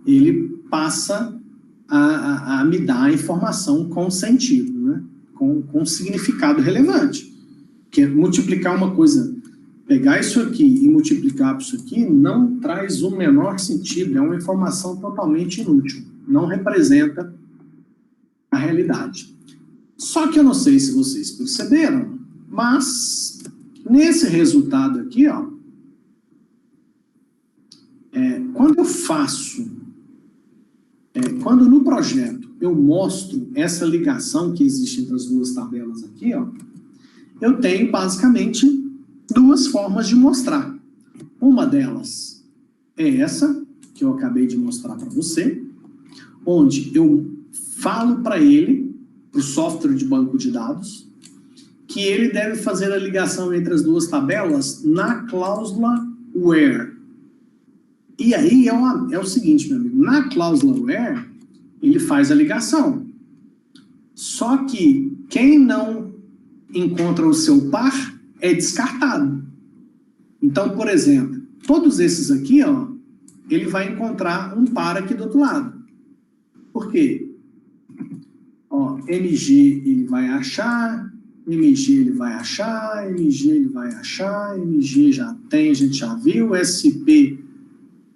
ele passa a me dar a informação com sentido, né? com significado relevante. Porque multiplicar uma coisa, pegar isso aqui e multiplicar por isso aqui, não traz o menor sentido, é uma informação totalmente inútil, não representa a realidade. Só que eu não sei se vocês perceberam, mas nesse resultado aqui, ó, quando eu faço, quando no projeto eu mostro essa ligação que existe entre as duas tabelas aqui, ó, eu tenho basicamente 2 formas de mostrar. Uma delas é essa, que eu acabei de mostrar para você, onde eu falo para ele, para o software de banco de dados, que ele deve fazer a ligação entre as duas tabelas na cláusula where. E aí é o seguinte, meu amigo, na cláusula where, ele faz a ligação. Só que quem não encontra o seu par é descartado. Então, por exemplo, todos esses aqui, ó, ele vai encontrar um par aqui do outro lado. Por quê? Ó, MG ele vai achar, MG ele vai achar, MG ele vai achar, MG já tem, a gente já viu, SP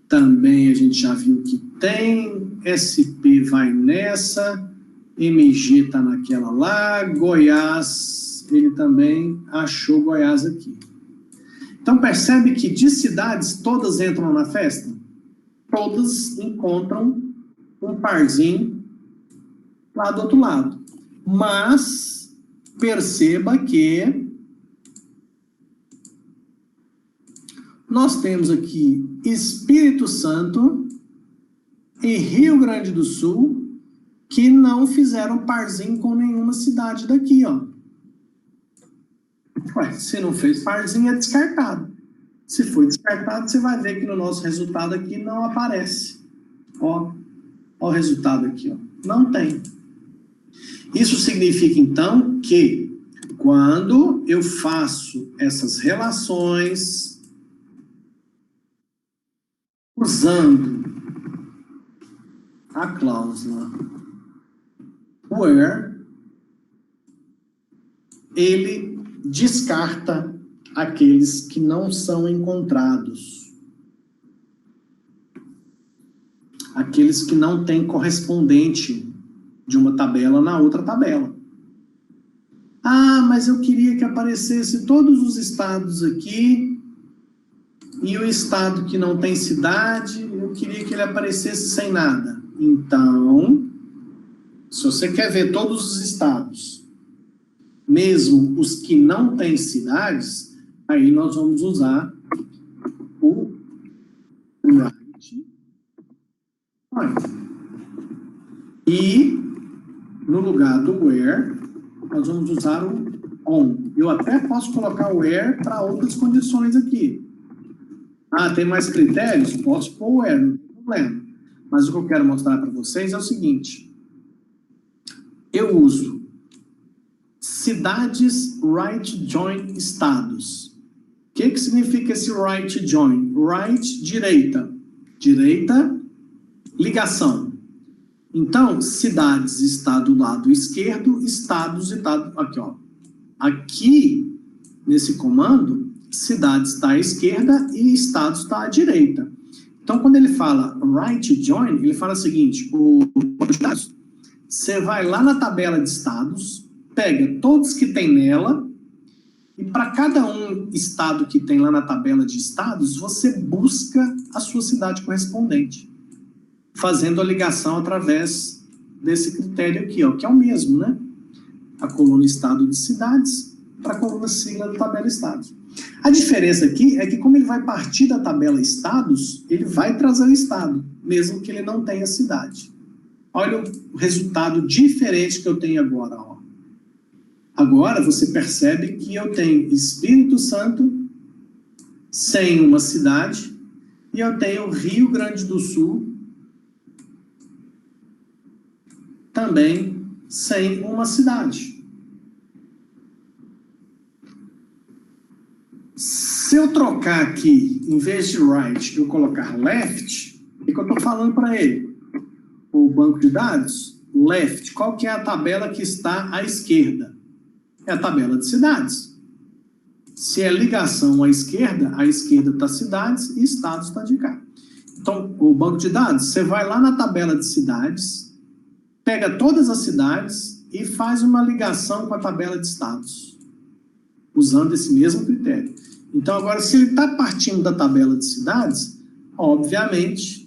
também a gente já viu que tem, SP vai nessa, MG está naquela lá, Goiás, ele também achou Goiás aqui. Então percebe que de cidades todas entram na festa? Todas encontram um parzinho lá do outro lado. Mas perceba que nós temos aqui Espírito Santo e Rio Grande do Sul que não fizeram parzinho com nenhuma cidade daqui, ó. Ué, se não fez parzinho, é descartado. Se foi descartado, você vai ver que no nosso resultado aqui não aparece. Ó o resultado aqui, ó. Não tem. Isso significa, então, que quando eu faço essas relações usando a cláusula where, ele descarta aqueles que não são encontrados. aqueles que não têm correspondente de uma tabela na outra tabela. Ah, mas eu queria que aparecesse todos os estados aqui, e o estado que não tem cidade, eu queria que ele aparecesse sem nada. Então, se você quer ver todos os estados, mesmo os que não têm cidades, aí nós vamos usar o write. E no lugar do where, nós vamos usar o on. Eu até posso colocar o where para outras condições aqui. Ah, tem mais critérios? Posso pôr o where, não tem problema. Mas o que eu quero mostrar para vocês é o seguinte. Eu uso cidades right join estados. O que significa esse right join? Right, direita. Direita, ligação. Então, cidades está do lado esquerdo, estados está aqui, ó. Aqui, nesse comando, cidades está à esquerda e estados está à direita. Então, quando ele fala right join, ele fala o seguinte, você vai lá na tabela de estados, pega todos que tem nela, e para cada um estado que tem lá na tabela de estados, você busca a sua cidade correspondente, fazendo a ligação através desse critério aqui, ó, que é o mesmo, né? A coluna estado de cidades para a coluna sigla da tabela estados. A diferença aqui é que como ele vai partir da tabela estados, ele vai trazer o estado, mesmo que ele não tenha cidade. Olha o resultado diferente que eu tenho agora, ó. Agora você percebe que eu tenho Espírito Santo sem uma cidade e eu tenho Rio Grande do Sul também sem uma cidade. Se eu trocar aqui, em vez de right, eu colocar left, o que eu estou falando para ele? O banco de dados, left, qual que é a tabela que está à esquerda? É a tabela de cidades. Se é ligação à esquerda está cidades e estados está de cá. Então, o banco de dados, você vai lá na tabela de cidades, pega todas as cidades e faz uma ligação com a tabela de estados, usando esse mesmo critério. Então, agora, se ele está partindo da tabela de cidades, obviamente,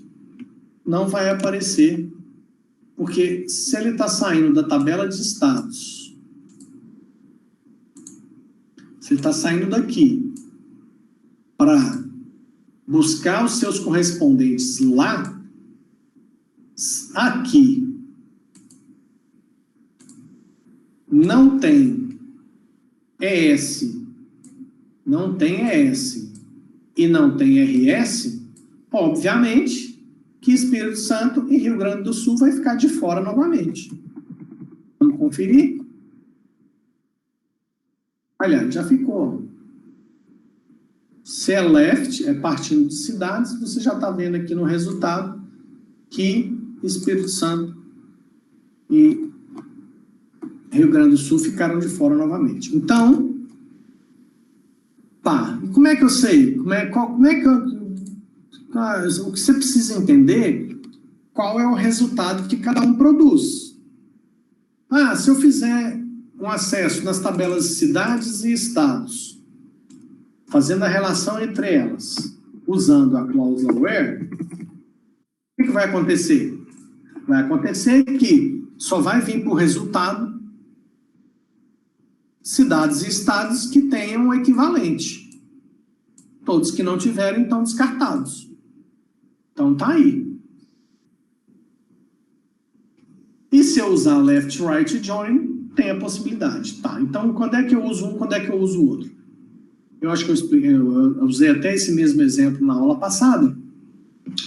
não vai aparecer, porque se ele está saindo da tabela de estados, se ele está saindo daqui para buscar os seus correspondentes lá, aqui não tem ES, não tem ES e não tem RS, obviamente que Espírito Santo e Rio Grande do Sul vai ficar de fora novamente. Vamos conferir? Olha, já ficou. Se é left, é partindo de cidades, você já está vendo aqui no resultado que Espírito Santo e Rio Grande do Sul ficaram de fora novamente. Então, pá, como é que eu sei? O que você precisa entender qual é o resultado que cada um produz. Ah, se eu fizer um acesso nas tabelas de cidades e estados, fazendo a relação entre elas, usando a cláusula where, o que vai acontecer? Vai acontecer que só vai vir por resultado cidades e estados que tenham um equivalente. Todos que não tiverem estão descartados. Então tá aí. E se eu usar left, right e join, tem a possibilidade. Tá, então quando é que eu uso um, quando é que eu uso o outro? Eu acho que eu usei até esse mesmo exemplo na aula passada,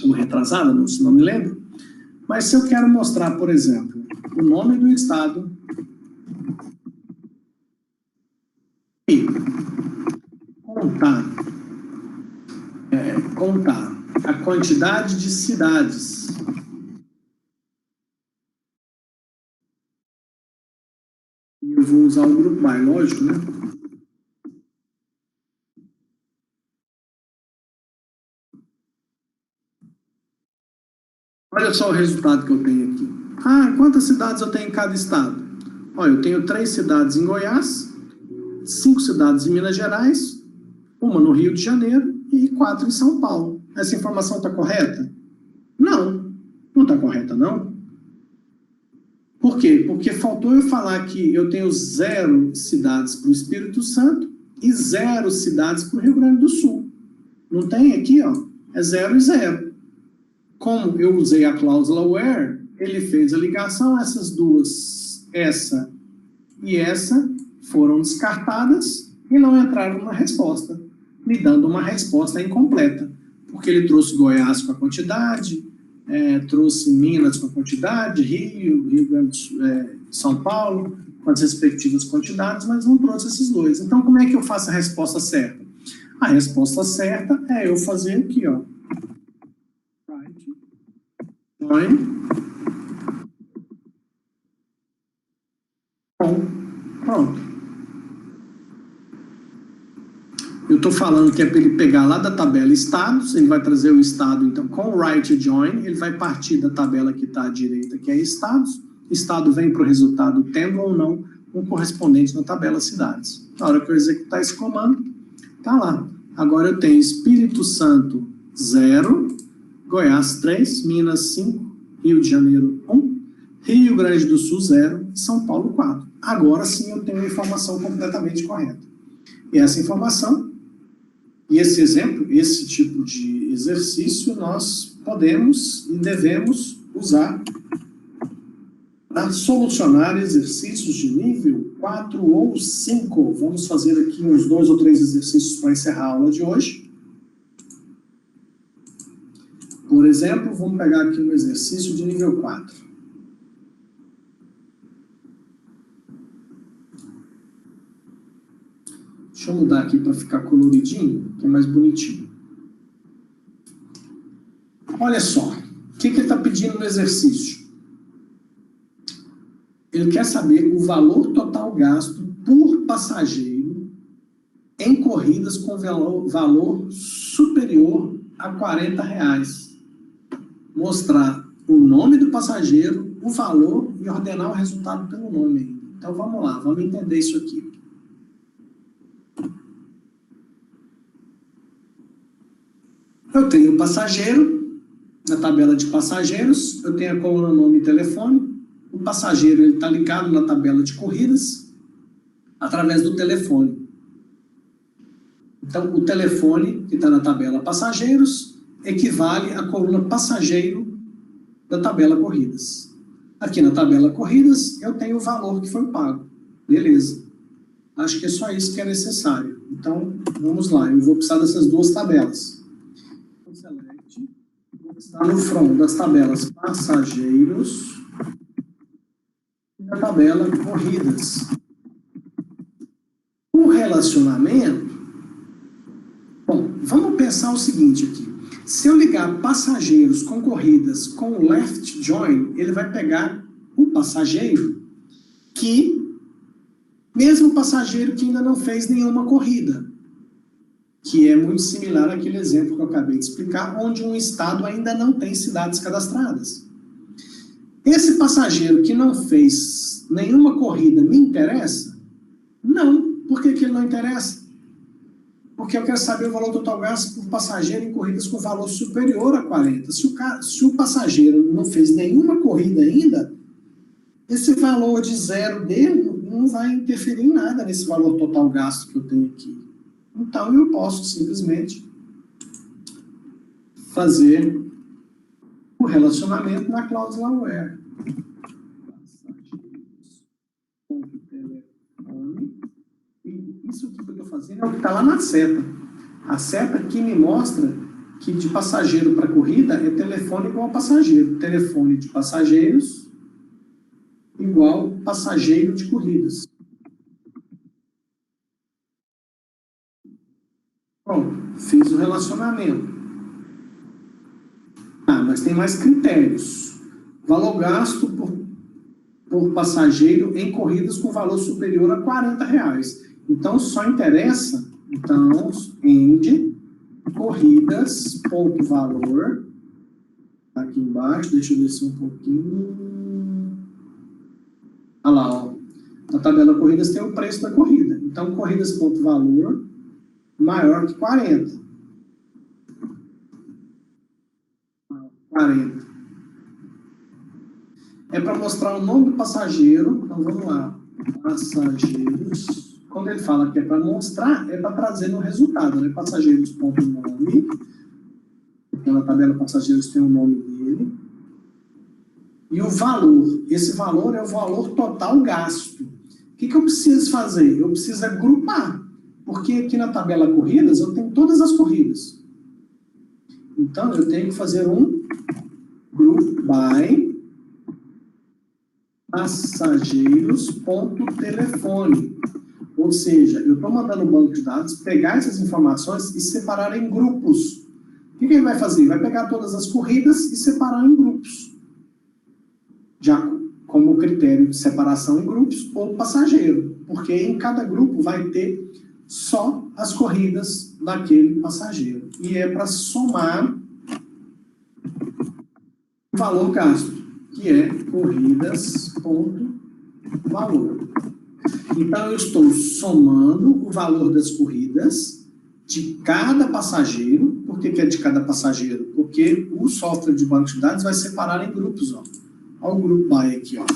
ou retrasada, se não me lembro. Mas se eu quero mostrar, por exemplo, o nome do estado e contar a quantidade de cidades e eu vou usar o grupo by, lógico, né? Olha só o resultado que eu tenho aqui. Ah, quantas cidades eu tenho em cada estado? Olha, eu tenho 3 cidades em Goiás, 5 cidades em Minas Gerais, uma no Rio de Janeiro e 4 em São Paulo. Essa informação está correta? Não, não está correta, não. Por quê? Porque faltou eu falar que eu tenho 0 cidades para o Espírito Santo e 0 cidades para o Rio Grande do Sul. Não tem aqui, ó, é 0 e 0. Como eu usei a cláusula where, ele fez a ligação, essas duas, essa e essa, foram descartadas e não entraram na resposta, me dando uma resposta incompleta, porque ele trouxe Goiás com a quantidade, trouxe Minas com a quantidade, Rio Grande do Sul, São Paulo, com as respectivas quantidades, mas não trouxe esses dois. Então, como é que eu faço a resposta certa? A resposta certa é eu fazer aqui, ó. Join. Pronto. Eu estou falando que é para ele pegar lá da tabela estados, ele vai trazer o estado, então, com o right join, ele vai partir da tabela que está à direita, que é estados, estado vem para o resultado tendo ou não um correspondente na tabela cidades. Na hora que eu executar esse comando, tá lá. Agora eu tenho Espírito Santo 0, Goiás 3, Minas 5, Rio de Janeiro 1, Rio Grande do Sul 0, São Paulo 4. Agora sim eu tenho a informação completamente correta. E essa informação, e esse exemplo, esse tipo de exercício, nós podemos e devemos usar para solucionar exercícios de nível 4 ou 5. Vamos fazer aqui uns 2 ou 3 exercícios para encerrar a aula de hoje. Por exemplo, vamos pegar aqui um exercício de nível 4. Deixa eu mudar aqui para ficar coloridinho, que é mais bonitinho. Olha só, o que ele está pedindo no exercício? Ele quer saber o valor total gasto por passageiro em corridas com valor superior a R$40. Mostrar o nome do passageiro, o valor e ordenar o resultado pelo nome. Então vamos lá, vamos entender isso aqui. Eu tenho o passageiro, na tabela de passageiros, eu tenho a coluna nome e telefone. O passageiro está ligado na tabela de corridas através do telefone. Então, o telefone que está na tabela passageiros equivale à coluna passageiro da tabela corridas. Aqui na tabela corridas, eu tenho o valor que foi pago. Beleza. Acho que é só isso que é necessário. Então, vamos lá. Eu vou precisar dessas duas tabelas. Select. Vou precisar no front das tabelas passageiros e da tabela corridas. O relacionamento... Bom, vamos pensar o seguinte aqui. Se eu ligar passageiros com corridas com o left join, ele vai pegar o passageiro que, mesmo o passageiro que ainda não fez nenhuma corrida, que é muito similar àquele exemplo que eu acabei de explicar, onde um estado ainda não tem cidades cadastradas. Esse passageiro que não fez nenhuma corrida me interessa? Não. Por que ele não interessa? Porque eu quero saber o valor total gasto por passageiro em corridas com valor superior a 40. Se o passageiro não fez nenhuma corrida ainda, esse valor de 0 dele não vai interferir em nada nesse valor total gasto que eu tenho aqui. Então, eu posso simplesmente fazer o relacionamento na cláusula where. Isso que eu estou fazendo é o que está lá na seta. A seta que me mostra que de passageiro para corrida é telefone igual a passageiro. Telefone de passageiros igual passageiro de corridas. Pronto, fiz o relacionamento. Mas tem mais critérios. Valor gasto por passageiro em corridas com valor superior a R$40. Então, só interessa, end, corridas, ponto valor, aqui aqui embaixo, deixa eu descer um pouquinho. Olha lá, ó. Na tabela corridas tem o preço da corrida. Então, corridas.valor maior que 40. 40. É para mostrar o nome do passageiro. Então, vamos lá. Passageiros. Quando ele fala que é para mostrar, é para trazer no resultado, né? Passageiros.nome. Na tabela passageiros tem o nome dele. E o valor. Esse valor é o valor total gasto. O que eu preciso fazer? Eu preciso agrupar. Porque aqui na tabela corridas, eu tenho todas as corridas. Então, eu tenho que fazer um group by passageiros.telefone. Ou seja, eu estou mandando o banco de dados pegar essas informações e separar em grupos. O que ele vai fazer? Vai pegar todas as corridas e separar em grupos. Já como critério de separação em grupos ou passageiro. Porque em cada grupo vai ter só as corridas daquele passageiro. E é para somar o valor gasto, que é corridas.valor. Então, eu estou somando o valor das corridas de cada passageiro. Por que é de cada passageiro? Porque o software de banco de dados vai separar em grupos. Ó. Olha o group by aqui. Ó.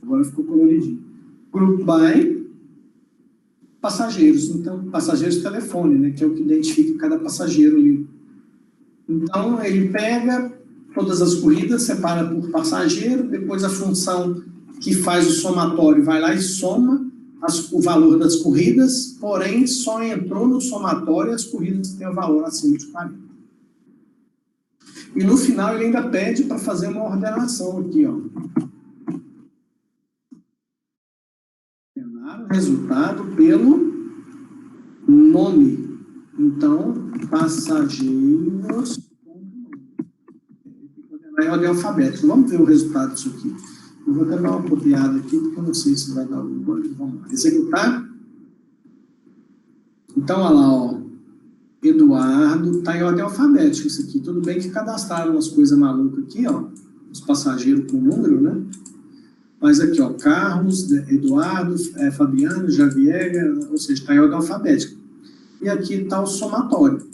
Agora ficou coloridinho. Group by passageiros. Então, passageiros de telefone, né, que é o que identifica cada passageiro ali. Então, ele pega todas as corridas, separa por passageiro, depois a função que faz o somatório vai lá e soma o valor das corridas, porém só entrou no somatório as corridas que têm o valor acima de 40. E no final ele ainda pede para fazer uma ordenação aqui, ó. Ordenar o resultado pelo nome. Então, passageiros. Em ordem alfabética. Vamos ver o resultado disso aqui. Eu vou até dar uma copiada aqui, porque eu não sei se vai dar alguma. Vamos lá. Executar. Então, olha lá, ó. Eduardo, está em ordem alfabética isso aqui. Tudo bem que cadastraram umas coisas malucas aqui, ó. Os passageiros com número, né? Mas aqui, ó. Carlos, Eduardo, Fabiano, Javier, ou seja, está em ordem alfabética. E aqui está o somatório.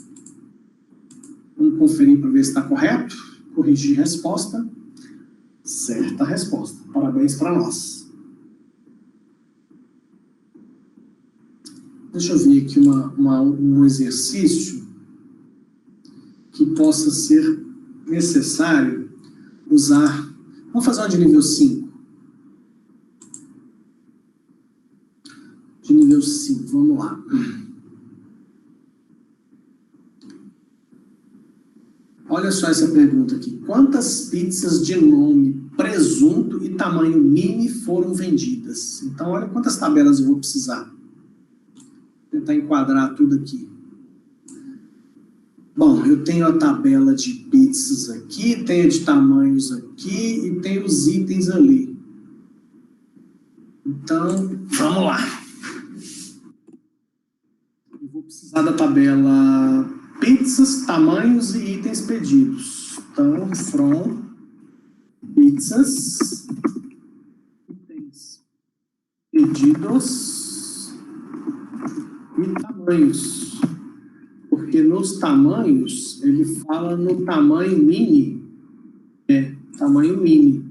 Vamos conferir para ver se está correto. Corrigir resposta. Certa resposta. Parabéns para nós. Deixa eu ver aqui um exercício que possa ser necessário usar. Vamos fazer uma de nível 5. De nível 5, vamos lá. Olha só essa pergunta aqui. Quantas pizzas de nome, presunto e tamanho mini foram vendidas? Então, olha quantas tabelas eu vou precisar. Vou tentar enquadrar tudo aqui. Bom, eu tenho a tabela de pizzas aqui, tenho a de tamanhos aqui e tenho os itens ali. Então, vamos lá. Eu vou precisar da tabela pizzas, tamanhos e itens pedidos. Então, from pizzas, itens pedidos e tamanhos. Porque nos tamanhos, ele fala no tamanho mini. Tamanho mini.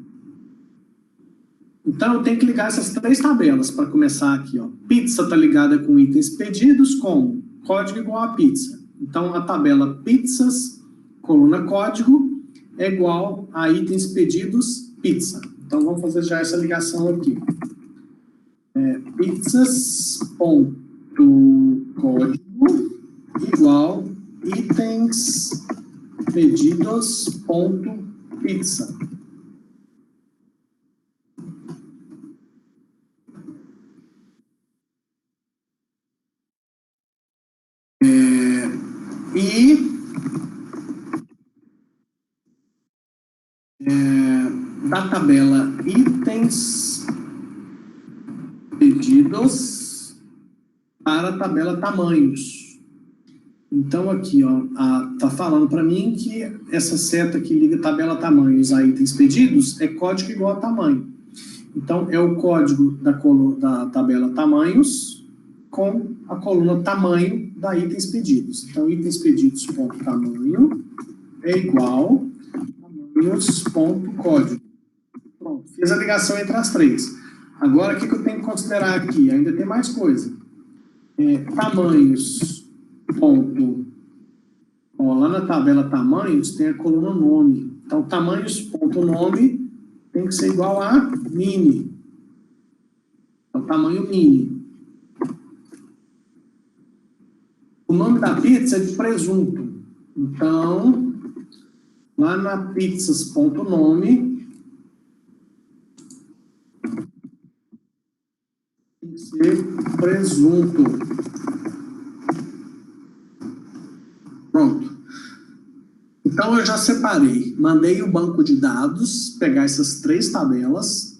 Então, eu tenho que ligar essas três tabelas para começar aqui. Ó. Pizza está ligada com itens pedidos com código igual a pizza. Então, a tabela pizzas, coluna código, é igual a itens pedidos, pizza. Então, vamos fazer já essa ligação aqui. Pizzas, ponto, código, igual itens pedidos, ponto, pizza. Da tabela itens pedidos para a tabela tamanhos. Então, aqui, ó, tá falando para mim que essa seta que liga tabela tamanhos a itens pedidos é código igual a tamanho. Então, é o código da tabela tamanhos com a coluna tamanho da itens pedidos. Então, itens pedidos.tamanho é igual a tamanhos.código. Pronto, fiz a ligação entre as três. Agora, o que eu tenho que considerar aqui? Ainda tem mais coisa. Tamanhos. Ó, lá na tabela tamanhos tem a coluna nome. Então, tamanhos.nome tem que ser igual a mini. É o tamanho mini. O nome da pizza é de presunto. Então, lá na pizzas.nome tem que ser presunto. Pronto. Então, eu já separei. Mandei o banco de dados pegar essas três tabelas.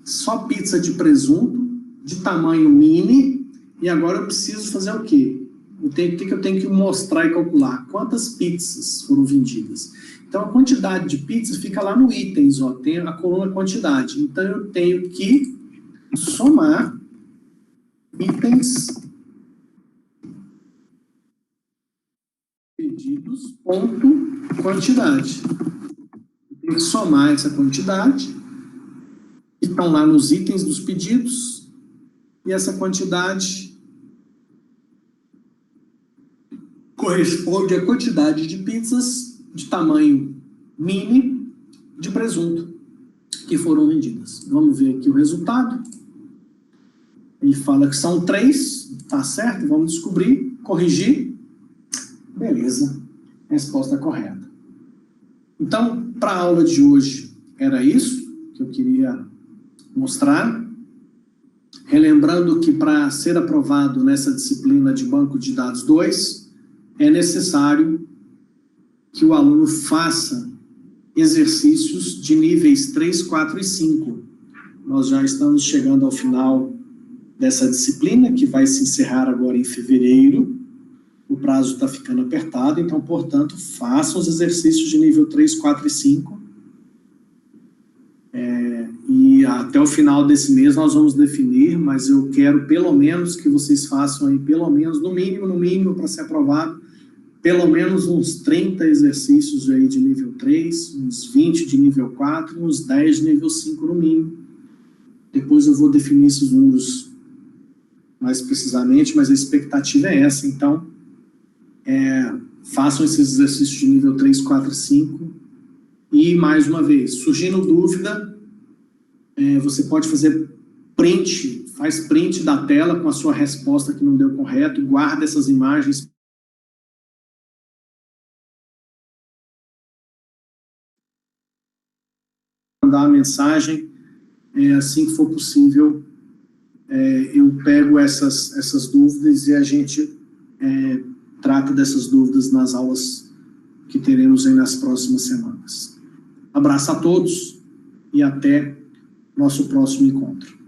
Só pizza de presunto, de tamanho mini. E agora eu preciso fazer o quê? O que eu tenho que mostrar e calcular? Quantas pizzas foram vendidas? Então, a quantidade de pizzas fica lá no itens, ó, tem a coluna quantidade. Então, eu tenho que somar itens pedidos ponto quantidade. Eu tenho que somar essa quantidade que estão lá nos itens dos pedidos e essa quantidade corresponde à quantidade de pizzas de tamanho mini de presunto que foram vendidas. Vamos ver aqui o resultado. Ele fala que são 3, tá certo? Vamos descobrir, corrigir. Beleza, resposta correta. Então, para a aula de hoje, era isso que eu queria mostrar. Relembrando que para ser aprovado nessa disciplina de Banco de Dados 2, é necessário que o aluno faça exercícios de níveis 3, 4 e 5. Nós já estamos chegando ao final dessa disciplina, que vai se encerrar agora em fevereiro. O prazo está ficando apertado, então, portanto, façam os exercícios de nível 3, 4 e 5. E até o final desse mês nós vamos definir, mas eu quero pelo menos que vocês façam aí, pelo menos, no mínimo, para ser aprovado, pelo menos uns 30 exercícios aí de nível 3, uns 20 de nível 4, uns 10 de nível 5 no mínimo. Depois eu vou definir esses números mais precisamente, mas a expectativa é essa. Então, façam esses exercícios de nível 3, 4 e 5. E, mais uma vez, surgindo dúvida, você pode fazer print, faz print da tela com a sua resposta que não deu correto, guarda essas imagens. Mandar uma mensagem, assim que for possível, eu pego essas dúvidas e a gente trata dessas dúvidas nas aulas que teremos aí nas próximas semanas. Abraço a todos e até nosso próximo encontro.